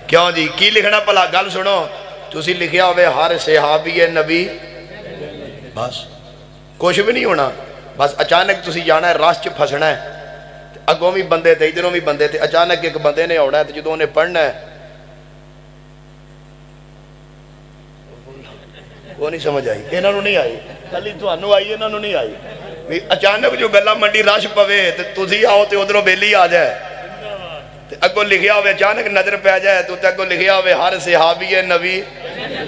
کیوں جی کی لکھنا پلا گل سنو تسی لکھیا ہوئے ہر صحابی نبی بس کچھ بھی نہیں ہونا بس اچانک تسی جانا ہے راس چ پھسنا ہے اگوں بھی بندے تھے ادھروں بھی بندے تھے اچانک ایک بندے نے آنا ہے تو جدوں نے پڑھنا ہے وہ نہیں سمجھ آئی انہوں نے نہیں آئی کلی تھانوں آئی انہوں نے نہیں آئی اچانک جو گلا منڈی رش پوے تو تسی آؤ تو ادھروں بیلی آ جائے اگوں لکھیا ہوئے اچانک نظر پہ جائے تو اگوں لکھیا ہوئے ہر صحابی نبی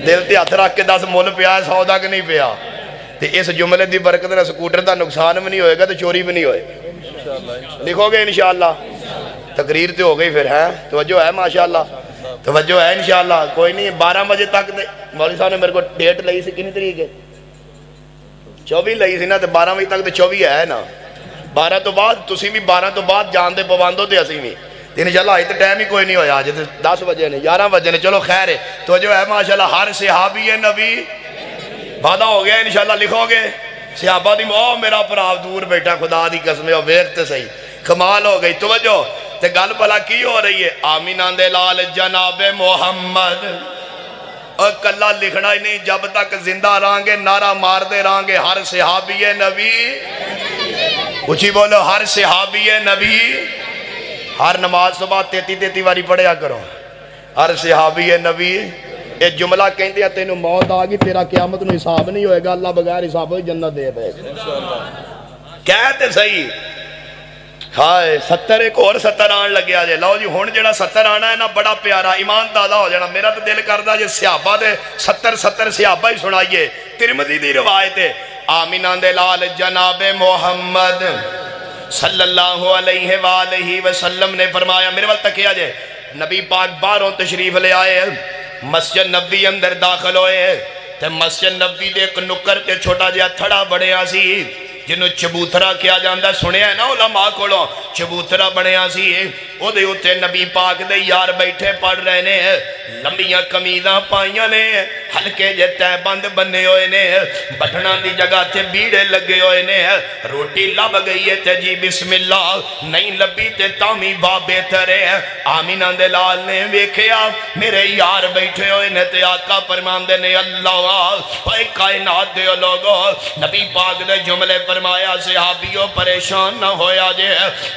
دل تے ہاتھ رکھ کے 10 مول پیا 100 تک نہیں پیا تے اس جملے دی برکت نال سکوٹر دا نقصان بھی نہیں ہوئے گا تے چوری بھی نہیں ہوئے لکھو گے انشاءاللہ تقریر تے ہو گئی پھر ہے توجہ ہے ماشاءاللہ توجہ ہے انشاءاللہ کوئی نہیں 12 بجے تک مولوی صاحب نے میرے کو ڈیٹ لئی سی کنی طریق ہے 24 لئی سی نا تے 12 بجے تک تے 24 ہے نا 12 تو بعد تسی بھی 12 تو بعد جان دے پواندو تے اسی بھی انشاءاللہ آئی تو ٹائم ہی کوئی نہیں ہویا آج 10 بجے نے 11 بجے نے چلو خیر ہے تو جو ہے ماشاءاللہ ہر صحابی نبی وعدہ ہو گیا انشاءاللہ لکھو گے صحابہ دی موہ میرا پراو دور بیٹھا خدا دی قسمیں اور ویختے صحیح کمال ہو گئی توجہ تے گل بلا کی ہو رہی ہے آمینہ دے لال جناب محمد اور کلہ لکھنا ہی نہیں جب تک زندہ رہاں نعرہ مار دے رہاں ہر صحابی نبی اچھی بولو ہر صحابی نبی ہر نماز صبح 33 واری پڑھیا کرو ہر صحابی نبی یہ جملہ کہیں دیا تینوں موت آگی تیرا قیامت نو حساب نہیں ہوئے گا اللہ بغیر حساب ہوئی جنت دے دے کہتے صحیح ہائے 70 ایک اور 70 آن لگے آجے لو جی ہون جڑا 70 آنا ہے نا بڑا پیارا ایمان دادا ہو جانا میرا تو دل کردہ جے صحابہ دے 70 صحابہ ہی سنائیے ترمذی دی روایت ہے آمینہ دے لال جناب محمد صلی اللہ علیہ وآلہ وسلم نے فرمایا میرے وقت تکیا جے نبی پاک باروں تشریف لے آئے مسجد نبی اندر داخل ہوئے تے مسجد نبی دے ایک نکر تے چھوٹا جیا تھڑا بڑے آسی جنہوں چبوترہ کیا جاندہ سنے ہیں نا علماء کھولو چبوترہ بڑے آسی او دے ہوتے نبی پاک دے یار بیٹھے پڑھ رہے نے لمبیاں کمیزاں پائیاں نے ہلکے جے تے بند بننے ہوئے نے بٹھنا دی جگہ تے بیڑے لگے ہوئے نے روٹی لب گئی ہے تے جی بسم اللہ نہیں لبی تے تامی بابے ترے آمینہ دے لال نے ویکھیا میرے یار بیٹھے ہوئے نے تے آقا فرمان دے نے اللہ اے کائنات دے لوگو نبی پاک دے جملے فرمایا صحابیوں پریشان نہ ہویا جے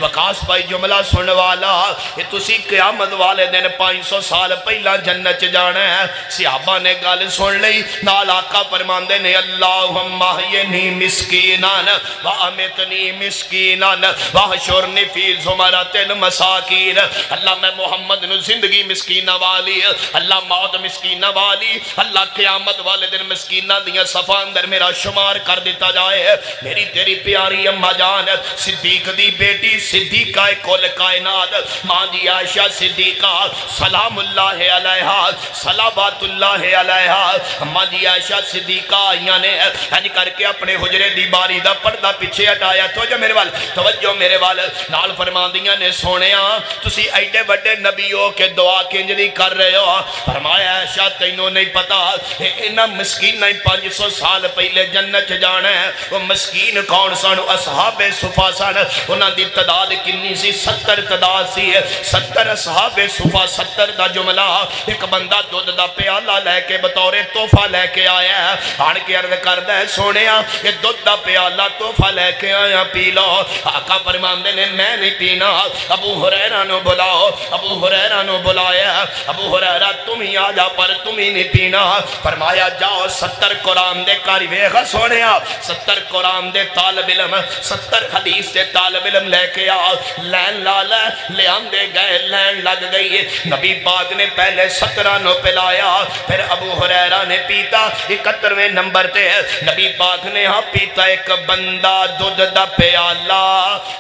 وقاس بھائی جملہ سن والا یہ تسی قیامت والے دن 500 سال پہلا جنت جانا ہے صحابہ نے گل سن لئی نال آقا فرمان دے نے اللہم احینی مسکینان وامتنی مسکینان وحشرنی فی زمرۃ المساکین اللہ میں محمد نو زندگی مسکینہ والی اللہ موت مسکینہ والی اللہ قیامت والے دن مسکینہ دیا صفا اندر میرا شمار کر دیتا جائے میری تیری پیاری اماں جان صدیق دی بیٹی صدیقہ کل کائنات ماں دی عائشہ صدیقہ سلام اللہ علیہا صلوات اللہ علیہا ماں دی عائشہ صدیقہ یعنی ہنج کر کے اپنے حجرے دی باری دا پردہ پیچھے ہٹایا توجہ میرے وال نال فرماندیاں نے سونیا تسی ایڈے بڑے نبیوں کے دعا کنجری کر رہے ہو فرمایا عائشہ تینوں نہیں پتا انہاں مسکین نہیں 500 سال پہلے جنت جانا ہے وہ مسکین کون سن اصحاب صفا سن انہاں دی تعداد کنی سی 70 تعداد سی 70 اصحاب صفا 70 دا جملہ ایک بندہ دودھ دا پیالہ لے کے بطور تحفہ لے کے آیا ہے آن کے عرض کردہ ہے سونیا یہ دودھ دا پیالہ تحفہ لے کے آیا پی لو آقا فرمان دے نے میں نہیں پینا ابو ہریرہ نو بلاؤ ابو ہریرہ نو بلایا ابو ہریرہ تم ہی آجا پر تم ہی نہیں پینا فرمایا جاؤ 70 قرآن دے کاری ویخا سونیا 70 قرآن دے طالب علم 70 حدیث دے طالب علم لے کے آؤ لین لالا لے آندے گئے لین لگ گئی نبی پاک نے پہلے 17 نو پلایا پھر ابو ہریرہ نے پیتا 71ویں نمبر تے نبی پاک نے ہاں پیتا ایک بندہ دودھ دا پیالہ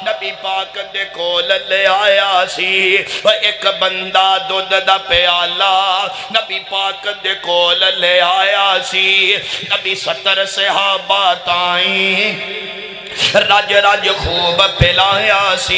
نبی پاک دے کول لے آیا سی ایک بندہ دودھ دا پیالہ نبی پاک دے کول لے آیا سی نبی 70 صحابہ تائیں راج راج خوب پلایا سی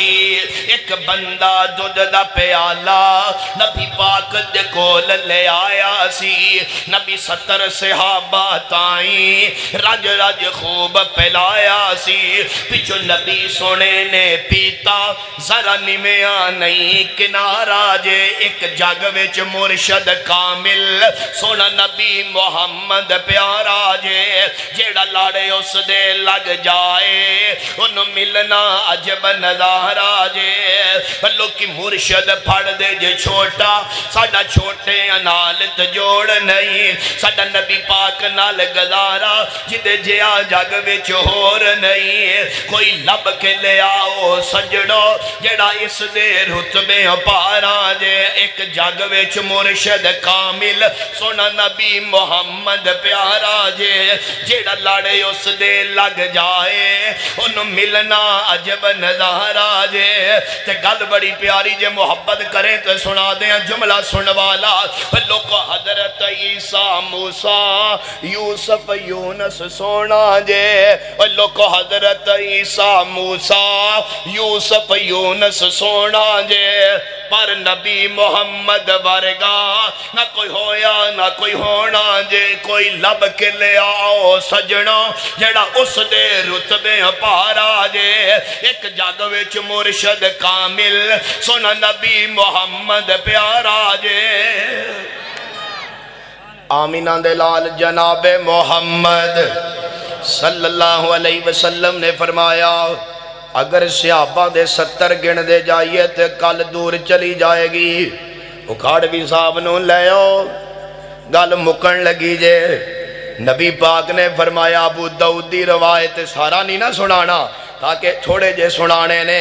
ایک بندہ دودھ دا پیالہ نبی پاک دے کول لے آیا سی نبی 70 صحابہ تائیں راج راج خوب پلایا سی پچھو نبی سونے نے پیتا ذرا نمیا نہیں کنارا جے ایک جگ وچ مرشد کامل سونا نبی محمد پیارا جے جیڑا لاڑے اس دے لگ جائے انہوں ملنا عجب نظارہ جے لوگ کی مرشد پھڑ دے جے چھوٹا ساڑھا چھوٹے انالت جوڑ نہیں ساڑھا نبی پاک نال گزارا جدے جیا جگ وچ ہور نہیں کوئی لب کے لے آؤ سجڑو جڑا اس دے رتبے پارا جے ایک جگ وچ مرشد کامل سونا نبی محمد پیارا جے جڑا لاڑے اس دے لگ جائے انہوں ملنا عجب نظارہ جے تے گل بڑی پیاری جے محبت کریں تو سنا دیں جملہ سنوالا لوگ حضرت عیسیٰ موسیٰ یوسف یونس سونا جے لوگ حضرت عیسیٰ موسیٰ یوسف یونس سونا جے پر نبی محمد ورگا نہ کوئی ہویا نہ کوئی ہونا جے کوئی لب کے لے آؤ سجنا جڑا اس دے رتبے پارا جے ایک جگ وچ مرشد کامل سونا نبی محمد پیارا جے آمینہ دے لال جناب محمد صلی اللہ علیہ وسلم نے فرمایا اگر صحابہ دے 70 گن دے جائیے تے کل دور چلی جائے گی اکھاڑوی صاحب نو لے آؤ گل مکن لگی جے نبی پاک نے فرمایا ابو داؤد دی روایت سارا نہیں نہ سنانا تاکہ تھوڑے جے سنانے نے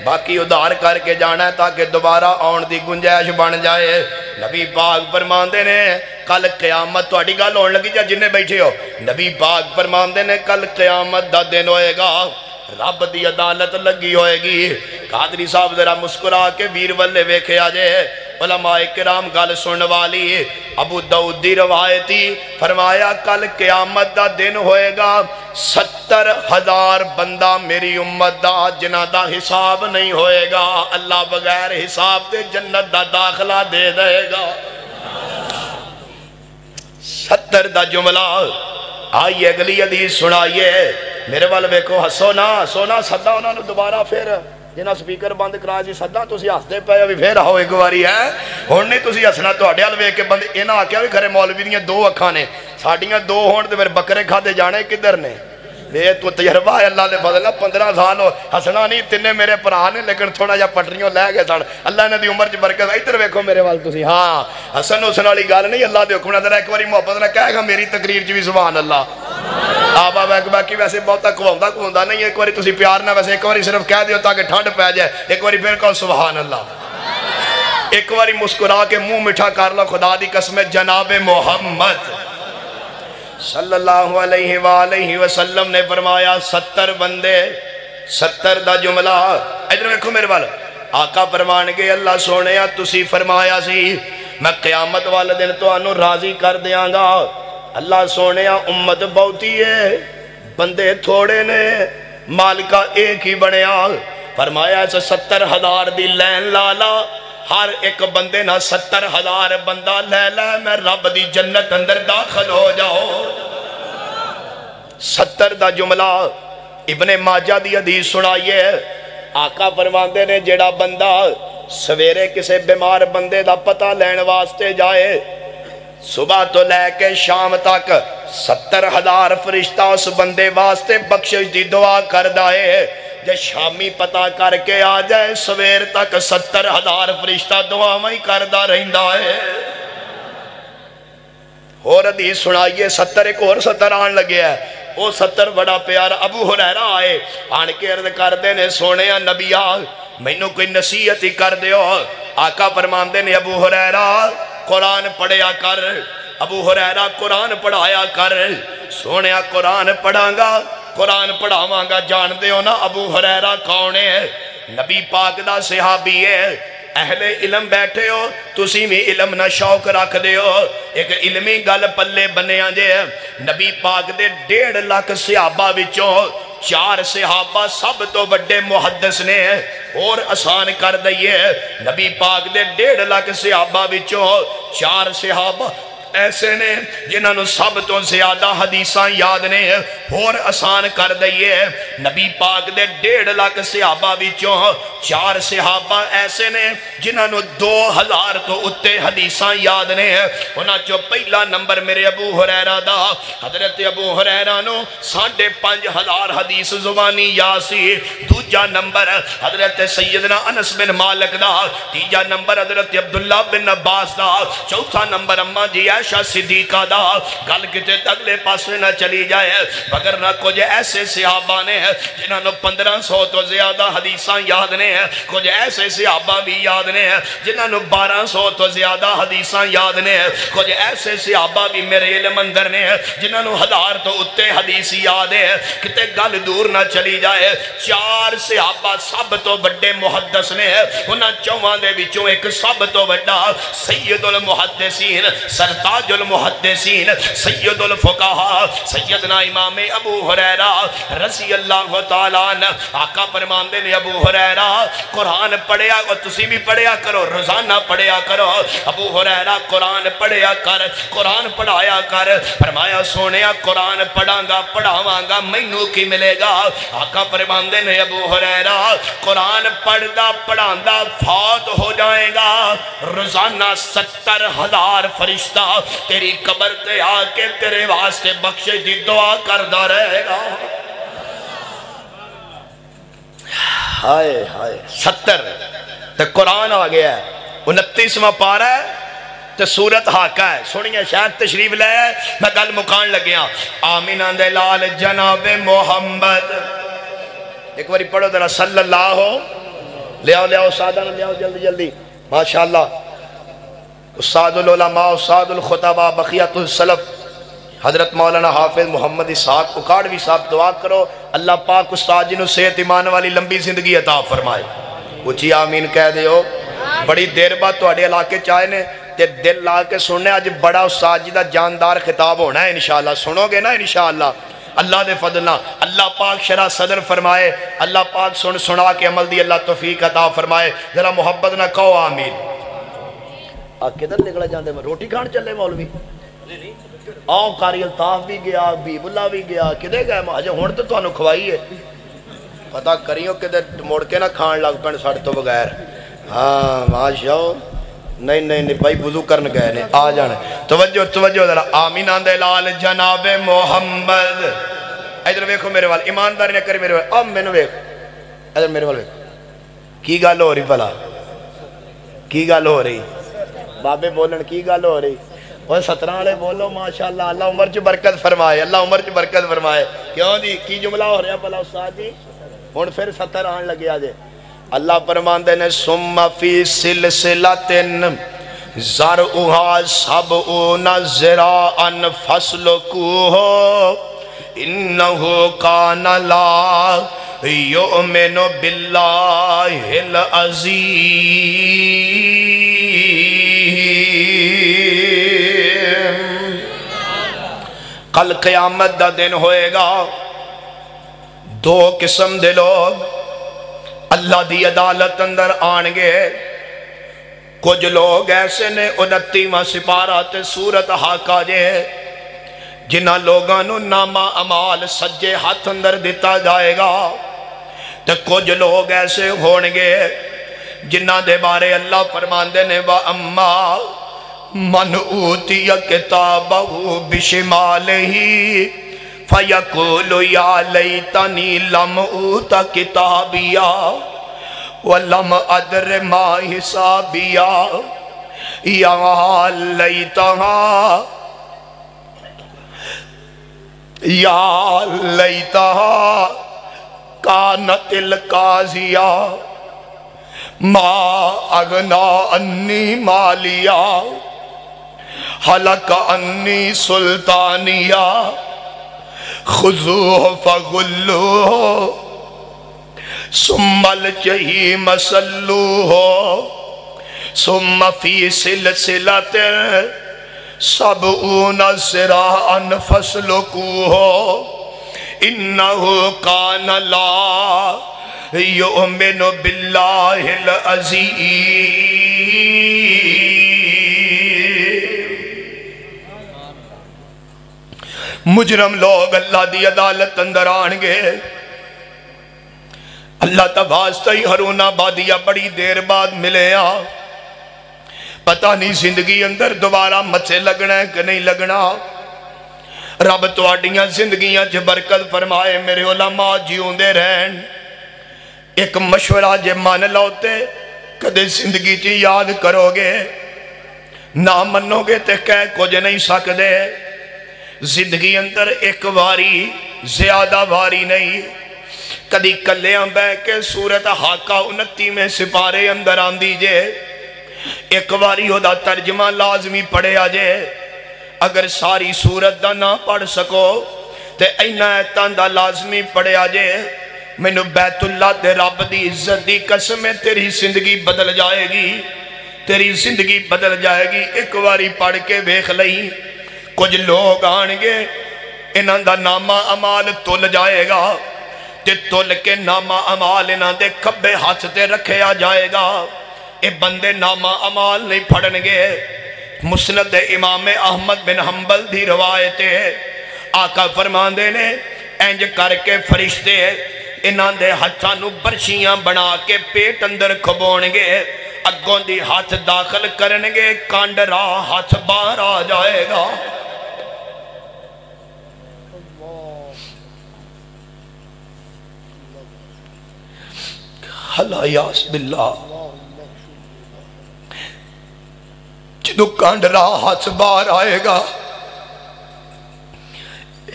باقی ادھار کر کے جانا ہے تاکہ دوبارہ آن دی گنجائش بن جائے نبی پاک فرماندے نے کل قیامت تو اڈی گل ہون لگی جا جنہیں بیٹھے ہو نبی پاک فرماندے نے کل قیامت دا دن ہوئے گا رب دی عدالت لگی ہوئے گی قادری صاحب ذرا مسکرا کے ویر والے ویکھے آجے علماء کرام گل سن والی ابو داؤد دی روایتی فرمایا کل قیامت دا دن ہوئے گا 70,000 بندہ میری امت دا جنہ دا حساب نہیں ہوئے گا اللہ بغیر حساب دے جنت دا داخلہ دے دے گا 70 دا جملہ آئیے اگلی حدیث سنائیے میرے والے بیکو سونا صدا انہوں نے دوبارہ پھر جنہ سپیکر بند کرا جی صدا تسی ہستے پے ابھی پھر آؤ ایک باری ہے ہن نہیں تسی ہسنا تواڈے ال ویکھ کے بندے انہاں آکھیا بھی کھرے مولوی دیاں 2 اکھاں نے ساڈیاں 2 ہون تے پھر بکرے کھادے جانے کدھر نے یہ تو تجربہ ہے اللہ دے فضل 15 سال ہو ہسنا نہیں تینے میرے پرا نے لیکن تھوڑا جا پٹریوں لے گئے سن اللہ نے دی عمر چ برکت ادھر ویکھو میرے وال تسی ہاں حسن حسن والی گل نہیں اللہ دے حکم نال ایک باری محبت نال کہے گا میری تقریر چ بھی سبحان اللہ آبا باقی ویسے بہتا کھواندا نہیں ایک باری تسی پیار نہ ویسے ایک باری صرف کہہ دیو تاکہ ٹھنڈ پہ جائے ایک باری پھر کہو سبحان اللہ ایک باری مسکرا کے منہ میٹھا کر لو خدا دی قسم جناب محمد صلی اللہ علیہ وآلہ وسلم نے فرمایا 70 بندے 70 دا جملہ ادھر ویکھو میرے وال آقا فرمان گے اللہ سونیا تسی فرمایا سی میں قیامت والے دن تو انو راضی کر دیاں گا اللہ سونیا امت بہتی ہے بندے تھوڑے نے مالکہ ایک ہی بنیا فرمایا ایسا 70,000 دی لین لالا ہر ایک بندے نہ 70,000 بندہ لے لے میں رب دی جنت اندر داخل ہو جاؤ 70 دا جملہ ابن ماجہ دی حدیث سنائیے آقا فرماندے نے جیڑا بندہ سویرے کسے بیمار بندے دا پتہ لین واسطے جائے صبح تو لے کے شام تک 70,000 فرشتہ اس بندے واسطے بخشش دی دعا کر دائے جے شامی پتا کر کے آ جائے سویر تک 70,000 فرشتہ دعا میں کردہ رہندہ ہے اور حدیث سنائیے 70 ایک اور 70 آن لگے ہے وہ 70 بڑا پیار ابو ہریرہ آئے آن کے عرض کر دے نے سونے نبی آگ میں نو کوئی نصیحت ہی کر دے ہو آقا فرمان دے نے ابو ہریرہ قرآن پڑھیا کر ابو ہریرہ قرآن پڑھایا کر سونیا قرآن پڑھاں گا قرآن پڑھاواں گا جان دے ہو نا ابو ہریرہ کونے ہے نبی پاک دا صحابی ہے اہل علم بیٹھے ہو تسی میں علم نہ شوق رکھ دے ہو ایک علمی گل پلے بنے آنجے نبی پاک دے 1.5 لاکھ صحابہ وچوں 4 صحابہ سب تو بڑے محدث نے اور آسان کر دئیے نبی پاک دے 1.5 لاکھ صحابہ وچوں 4 صحابہ ایسے نے جنہاں نو سب تو زیادہ حدیثاں یاد نے اور آسان کر دئیے نبی پاک دے 1.5 لاکھ صحابہ وچوں 4 صحابہ ایسے نے جنہاں نو 2000 تو اتے حدیثاں یاد نے انہاں چو پہلا نمبر میرے ابو ہریرہ دا حضرت ابو ہریرہ نو 5,500 حدیث زبانی یاد سی دوجا نمبر حضرت سیدنا انس بن مالک دا تیجا نمبر حضرت عبداللہ بن عباس دا چوتھا نمبر اماں جی عائشہ صدیقہ دا گل کتے اگلے پاسے نہ چلی جائے مگر نہ کچھ ایسے صحابہ نے جنہاں نو 1500 تو زیادہ حدیثاں یاد نے کچھ ایسے صحابہ بھی یاد نے جنہاں نو 1200 تو زیادہ حدیثاں یاد نے کچھ ایسے صحابہ بھی میرے علم اندر نے جنہاں نو 1000 تو اتے حدیث یاد ہے کتے گل دور نہ چلی جائے 4 صحابہ سب تو بڑے محدث نے انہاں چوہاں دے وچوں ایک سب تو بڑا سید المحدثین سرطان تاج المحدثین سید الفقہا سیدنا امام ابو ہریرہ رضی اللہ تعالیٰ عنہ آقا فرماندے نے ابو ہریرہ قرآن پڑھیا اور تسی بھی پڑھیا کرو روزانہ پڑھیا کرو ابو ہریرہ قرآن پڑھیا کر قرآن پڑھایا کر فرمایا سونیا قرآن پڑھاں گا پڑھاواں گا مینوں کی ملے گا آقا فرماندے نے ابو ہریرہ قرآن پڑھدا پڑھاندا فوت ہو جائے گا روزانہ 70,000 فرشتہ تیری قبر تے آ کے تیرے واسطے بخشے دی دعا کردہ رہے گا ہائے ہائے 70 تے قرآن آ گیا ہے 29واں پارہ ہے تے سورت حاقہ ہے سنیے شاید تشریف لے میں گل مکان لگیا آمین دے لال جناب محمد ایک باری پڑھو ذرا صلی اللہ ہو لے آؤ سادہ لے آؤ جلدی جلدی ماشاءاللہ استاد العلماء استاد الخطبہ بقیت السلف حضرت مولانا حافظ محمد اسحاق اکاڑوی صاحب دعا کرو اللہ پاک استاد جنہوں صحت ایمان والی لمبی زندگی عطا فرمائے اچھی آمین کہہ دے ہو بڑی دیر بعد تو اڑے علاقے چاہے نے تے دل لا کے سننے آج بڑا استاد جی دا جاندار خطاب ہونا ہے انشاءاللہ سنو گے نا انشاءاللہ اللہ دے فضلنا اللہ پاک شرح صدر فرمائے اللہ پاک سنا کے عمل دی اللہ توفیق عطا فرمائے ذرا محبت نہ کہو آمین کدھر نکلا جاندے میں روٹی کھان چلے مولوی آؤ قاری الطاف بھی گیا بیب اللہ بھی گیا کدھے گئے ماجہ ہون تو انہوں کھوائی ہے پتہ کریوں کدھر موڑ کے نہ کھان لگ پہنے ساڑھ تو بغیر ہاں ماشاء نہیں بھائی وضو کرن گئے نے آ جانے توجہ ذرا آمین آندے لال جناب محمد ادھر ویکھو میرے وال ایمانداری نے کری میرے وال اب میں نے ویکھ ادھر میرے وال ویکھ کی گل ہو رہی بھلا کی گل ہو رہی بابے بولن کی گل ہو رہی اور 17 والے بولو ماشاءاللہ اللہ عمر چ برکت فرمائے اللہ عمر چ برکت فرمائے کیوں جی کی جملہ ہو رہا بھلا استاد جی ہن پھر 70 آن لگے آجے اللہ فرماندے نے ثم فی سلسلۃ زرعها 70 ذراعا فاسلکوہ انہ کان لا یؤمن باللہ العظیم کل قیامت دا دن ہوئے گا دو قسم دے لوگ اللہ دی عدالت اندر آنگے کچھ لوگ ایسے نے 29واں سپارہ تے سورت حاقہ جے جنہ لوگانو نامہ عمال سجے ہاتھ اندر دیتا جائے گا تے کچھ لوگ ایسے ہونگے جنہ دے بارے اللہ فرماندے نے وَأَمَّا من اوتی کتابہ بشمالہی فیقول یا لیتنی لم اوتا کتابیا ولم ادر ما حسابیا یا لیتہا کانت القاضیہ ما اغنا انی مالیا حلق انی سلطانیہ خذوہ فغلوہ ثم الجحیم صلوہ ثم فی سلسلۃ 70 ذراعا فاسلکوہ انہ کان لا یؤمن باللہ العظیم مجرم لوگ اللہ دی عدالت اندر آنگے اللہ تباستہ ہی ہرون آبادیہ بڑی دیر بعد ملے پتہ نہیں زندگی اندر دوبارہ مچے لگنا ہے کہ نہیں لگنا رب تواڈیاں زندگیاں جے برکت فرمائے میرے علماء جیوں دے رہن ایک مشورہ جے مان لوتے کدے زندگی جی یاد کرو گے نہ منو گے تے کہہ کچھ نہیں سکدے زندگی اندر ایک واری زیادہ واری نہیں کدی کلیاں بے کے سورت حاقہ 29 سپارے اندر آن دیجئے ایک واری ہو دا ترجمہ لازمی پڑھے آجے اگر ساری سورت دا نہ پڑھ سکو تے اینہ ایتان دا لازمی پڑھے آجے مینو بیت اللہ دے رب دی عزت دی قسم تیری زندگی بدل جائے گی تیری زندگی بدل جائے گی. ایک واری پڑھ کے ویکھ لئی. کچھ لوگ آن گے انہاں دا نامہ عمال تل جائے گا تے تل کے نامہ عمال انہاں دے کھبے ہاتھ تے رکھیا جائے گا. اے بندے نامہ عمال نہیں پڑھن گے. مسند امام احمد بن حنبل دی روایت ہے. آقا فرماندے نے انج کر کے فرشتے انہاں دے ہتھاں نو برشیاں بنا کے پیٹ اندر کھبون گے. اگوں دی ہاتھ داخل کرن گے کانڈ راہ ہاتھ باہر آ جائے گا. اللہ یاس باللہ. جدو کانڈ راہ ہاتھ باہر آئے گا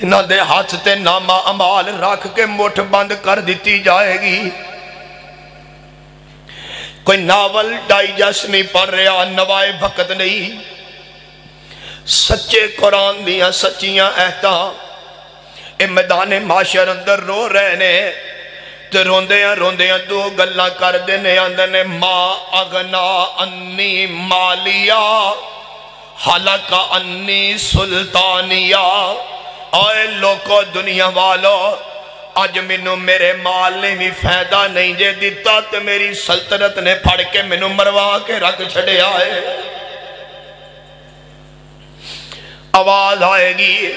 انہاں دے ہاتھ تے نامہ عمال رکھ کے مٹھ بند کر دیتی جائے گی. کوئی ناول ڈائجسٹ نہیں پڑھ رہا, نوائے وقت نہیں. سچے قرآن دیاں سچیاں اہتاں اے میدان معاشر اندر رو رہے نے تے روندیاں دو گلاں کر دینے اندر نے ما اغنا انی مالیا حلق انی سلطانیا. اے لوگو دنیا والو آج منو میرے مال نے بھی فائدہ نہیں جے دیتا تے میری سلطنت نے پھڑ کے منو مروا کے رکھ چھڑے آئے. آواز آئے گی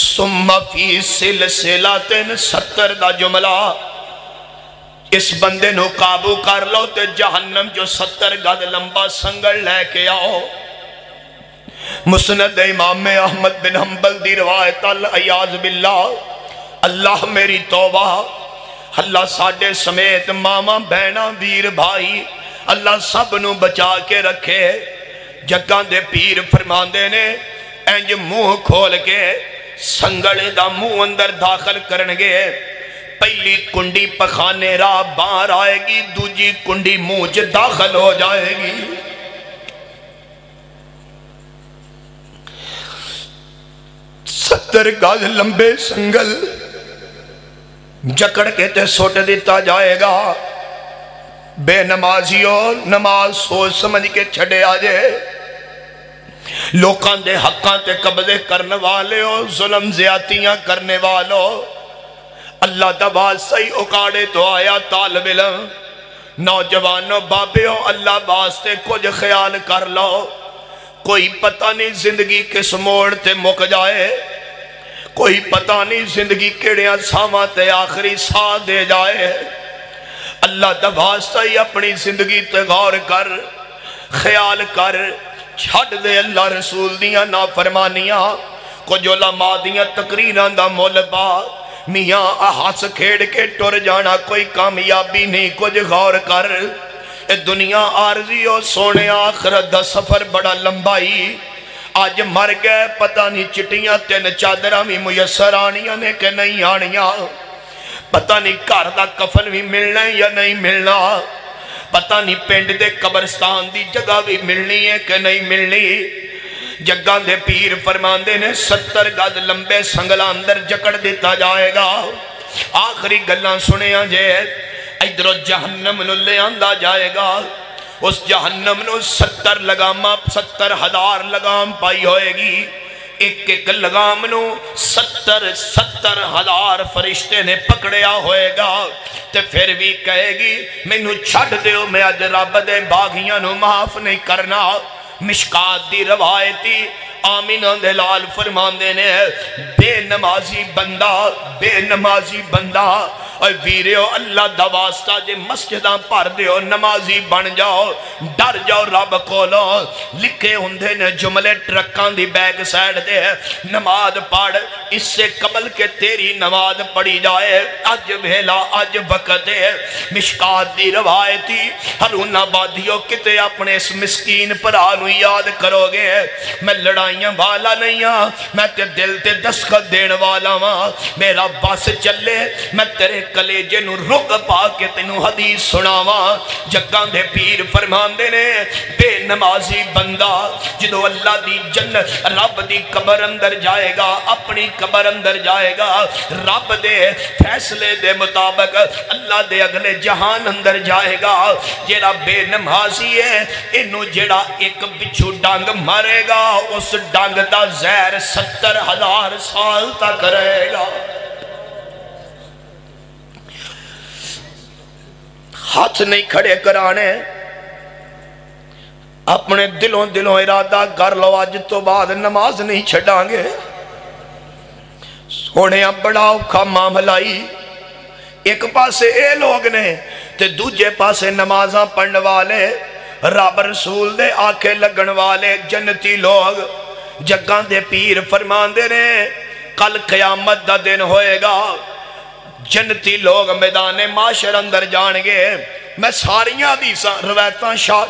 ثم فی سلسلۃ 70 دا جملہ. اس بندے نو قابو کر لو تے جہنم جو 70 گز لمبا سنگل لے کے آؤ. مسند امام احمد بن حنبل دی روایت العیاذ باللہ. اللہ میری توبہ, اللہ ساڈے سمیت ماما بہنا ویر بھائی اللہ سب نو بچا کے رکھے. جگاں دے پیر فرماندے نے انج منہ کھول کے سنگڑے دا منہ اندر داخل کرنگے. پہلی کنڈی پخانے راہ باہر آئے گی, دوجی کنڈی منہ چ داخل ہو جائے گی. ستر گز لمبے سنگل جکڑ کے تے سوٹ دیتا جائے گا. بے نمازیوں نماز سوچ سمجھ کے چھڑے آجے. لوکاں دے حقاں تے قبضے کرنے والے ہو, ظلم زیادتیاں کرنے والو. اللہ دبال صحیح اکاڑے تو آیا طالب علم نوجوانوں بابیوں اللہ واسطے کچھ خیال کر لو. کوئی پتہ نہیں زندگی کس موڑ تے مک جائے, کوئی پتہ نہیں زندگی کیڑیاں ساواں تے آخری سا دے جائے. اللہ دا واسطہ ہی اپنی زندگی تے غور کر, خیال کر, چھڑ دے اللہ رسول دیاں نافرمانیاں. کچھ علماء دیاں تقریران دا مول با میاں ہس کھیڑ کے ٹر جانا کوئی کامیابی نہیں. کچھ غور کر, اے دنیا عارضی ہو سونے آخرت دا سفر بڑا لمبائی. آج مر گئے پتہ نہیں چٹیاں 3 چادرہ بھی میسر آنیاں نے کہ نہیں آنیاں. پتہ نہیں گھر دا کفن بھی ملنا ہے یا نہیں ملنا. پتہ نہیں پنڈ دے قبرستان دی جگہ بھی ملنی ہے کہ نہیں ملنی. جگہ دے پیر فرماندے نے 70 گز لمبے سنگلا اندر جکڑ دیتا جائے گا. آخری گلاں سنے آجے ادھر جہنم نو لے آندہ جائے گا. اس جہنم نو 70 لگامہ 70,000 لگام پائی ہوئے گی. ایک ایک لگام نو 70,000 فرشتے نے پکڑیا ہوئے گا. تے پھر بھی کہے گی میں نو چھڑ دیو, میں اج رب دے باغیاں نو معاف نہیں کرنا. مشکات دی روایتی آمینہ دلال فرماندے نے بے نمازی بندہ اور ویریو اللہ دا واسطہ جے مسجداں پار دیو نمازی بن جاؤ, ڈر جاؤ رب کولو. لکھے ہوندے نے جملے ٹرکان دی بیک سائڈ دے نماز پڑھ اس سے قبل کے تیری نماز پڑھی جائے. اج بھیلا اج وقت ہے. مشکات دی روایتی ہرون آبادیوں کتے اپنے اس مسکین پر آنو یاد کرو گے. میں لڑائیاں والا نہیں ہاں, میں تے دل تے دستخط دین والا ہاں. میرا بس چلے میں تیرے کلیجے نو رک پا کے تینوں حدیث سناواں جگاں دے پیر فرماندے نے بے نمازی بندہ جدو اللہ دی جنت رب دی قبر اندر جائے گا اپنی قبر اندر جائے گا رب دے فیصلے دے مطابق اللہ دے اگلے جہان اندر جائے گا جیڑا بے نمازی ہے انہوں جیڑا ایک بچھو ڈانگ مارے گا اس ڈانگ دا زہر 70,000 سال تک رہے گا ہاتھ نہیں کھڑے کرانے اپنے دلوں ارادہ کر لو آج تو بعد نماز نہیں چھڑاں گے سونے بڑا اوکھا معاملائی ایک پاسے اے لوگ نے تے دوجے پاسے نمازاں پڑھنے والے رب رسول دے آنکھیں لگن والے جنتی لوگ جگاں دے پیر فرمان دے نے کل قیامت دا دن ہوئے گا جنتی لوگ میدان معاشر اندر جانگے میں ساریاں حدیثاں روایتاں شاہ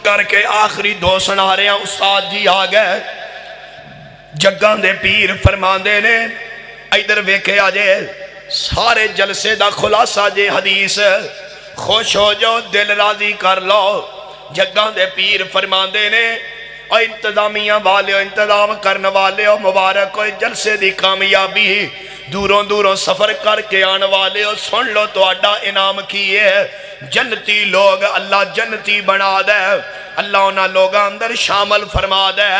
کر کے آخری 2 سنا رہے ہیں استاد جی آگئے جگاں دے پیر فرمان دے نے ادھر ویکھے آجے سارے جلسے دا خلاصہ جے حدیث خوش ہو جو دل راضی کر لو جگاں دے پیر فرمان دے نے اور انتظامیہ والے اور انتظام کرنے والے اور مبارک اور جلسے دی کامیابی دوروں سفر کر کے آنے والے اور سن لو تو اڈا انعام کیے جنتی لوگ اللہ جنتی بنا دے اللہ انہا لوگاں اندر شامل فرما دے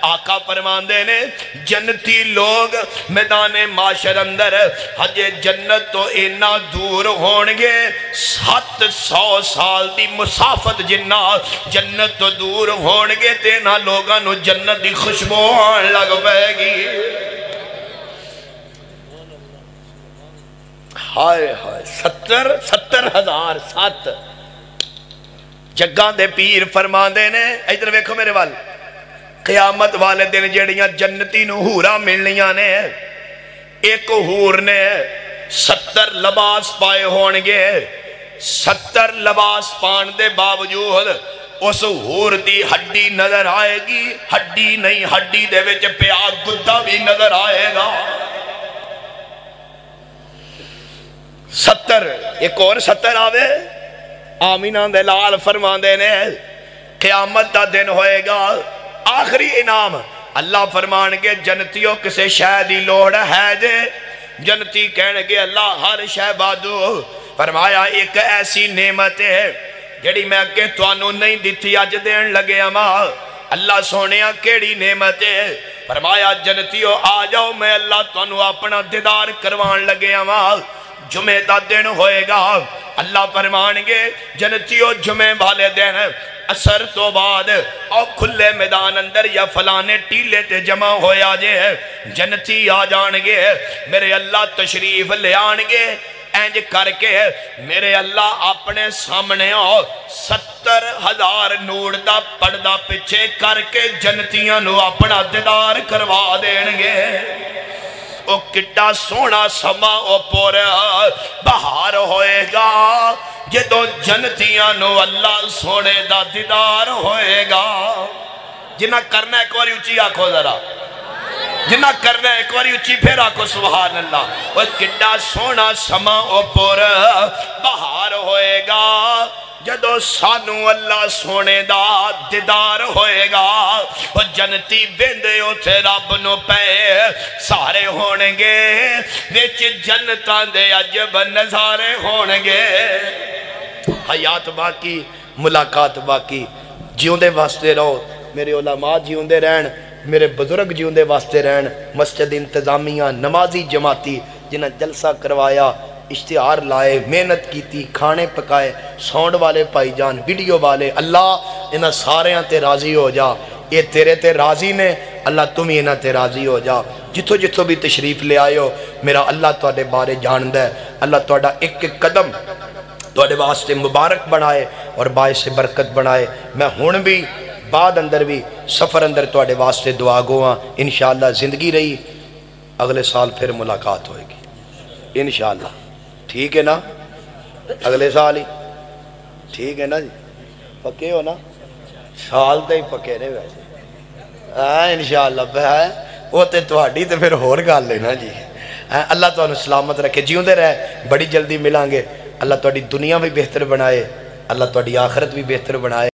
آقا فرمان دے نے جنتی لوگ میدان معاشر اندر حجے جنت تو اینا دور ہونگے 700 سال دی مسافت جنہ جنت تو دور ہونگے تینا لوگاں نو جنت دی خوشبو آن لگ پائے گی ہائے ہائے 70,000 7 جگاں دے پیر فرمان دے نے ادھر ویکھو میرے وال قیامت والے دن جڑیاں جنتی نو ہورا ملنیاں نے ایک ہور نے 70 لباس پائے ہونگے 70 لباس پان دے باوجود اس ہور دی ہڈی نظر آئے گی ہڈی نہیں ہڈی دے وچ پیا گدہ بھی نظر آئے گا 70 ایک اور 70 آوے آمینہ دے لال فرمان دے نے قیامت دا دن ہوئے گا آخری انعام اللہ فرمان کے جنتیوں کسے شہدی لوڑ ہے جے جنتی کہنے کے اللہ ہر شہبادو فرمایا ایک ایسی نعمت ہے جڑی میں کہ توانو نہیں دیتی آج دین لگے اما اللہ سونیا کیڑی نعمت ہے فرمایا جنتیوں آ جاؤ میں اللہ توانو اپنا دیدار کروان لگے اما جمعہ دا دن ہوئے گا اللہ فرمان گے جنتیوں جمعہ والے دن اثر تو بعد اور کھلے میدان اندر یا فلانے ٹیلے تے جمع ہویا جے جنتی آ جانگے میرے اللہ تشریف لے آنگے اینج کر کے میرے اللہ اپنے سامنے 70,000 نور دا پردہ پچھے کر کے جنتیاں نو اپنا دیدار کروا دینگے او کٹا سونا سما او پور بہار ہوئے گا جدو جنتیاں نو اللہ سونے دا دیدار ہوئے گا جنہ کرنا ایک واری اچھی آنکھو ذرا جنہ کرنا ایک واری اچھی پھر آنکھو سبحان اللہ او کٹا سونا سما او پور بہار ہوئے گا جدو سانو اللہ سونے دا دیدار ہوئے گا وہ جنتی بیندے ہوتے رب نو پہ سارے ہونگے ویچ جنتان دے عجب نظارے ہونگے حیات باقی ملاقات باقی جیوں دے واسطے رہو میرے علماء جیوں دے رہن میرے بزرگ جیوں دے واسطے رہن مسجد انتظامیہ نمازی جماعتی جنہ جلسہ کروایا اشتہار لائے محنت کی تھی کھانے پکائے ساؤنڈ والے پائی جان ویڈیو والے اللہ انہاں سارے تے راضی ہو جا یہ تیرے تے راضی نے اللہ تم ہی انہاں تے راضی ہو جا جتھو جتھو بھی تشریف لے آئے ہو میرا اللہ تواڈے بارے جاندہ ہے اللہ تواڈا ایک ایک قدم تواڈے واسطے مبارک بنائے اور باعث برکت بنائے میں ہون بھی بعد اندر بھی سفر اندر تواڈے واسطے دعا گواں انشاءاللہ زندگی رہی اگلے سال پھر ملاقات ہوئے گی انشاءاللہ ٹھیک ہے نا اگلے سال ہی ٹھیک ہے نا جی پکے ہو نا سال تے ہی پکے نے ویسے انشاءاللہ وہ تے تواڈی تے پھر ہور گل ہے نا جی اللہ تعالیٰ سلامت رکھے، جیوندے رہے، بڑی جلدی ملیں گے۔ اللہ تہاڈی دنیا بھی بہتر بنائے، اللہ تہاڈی آخرت بھی بہتر بنائے۔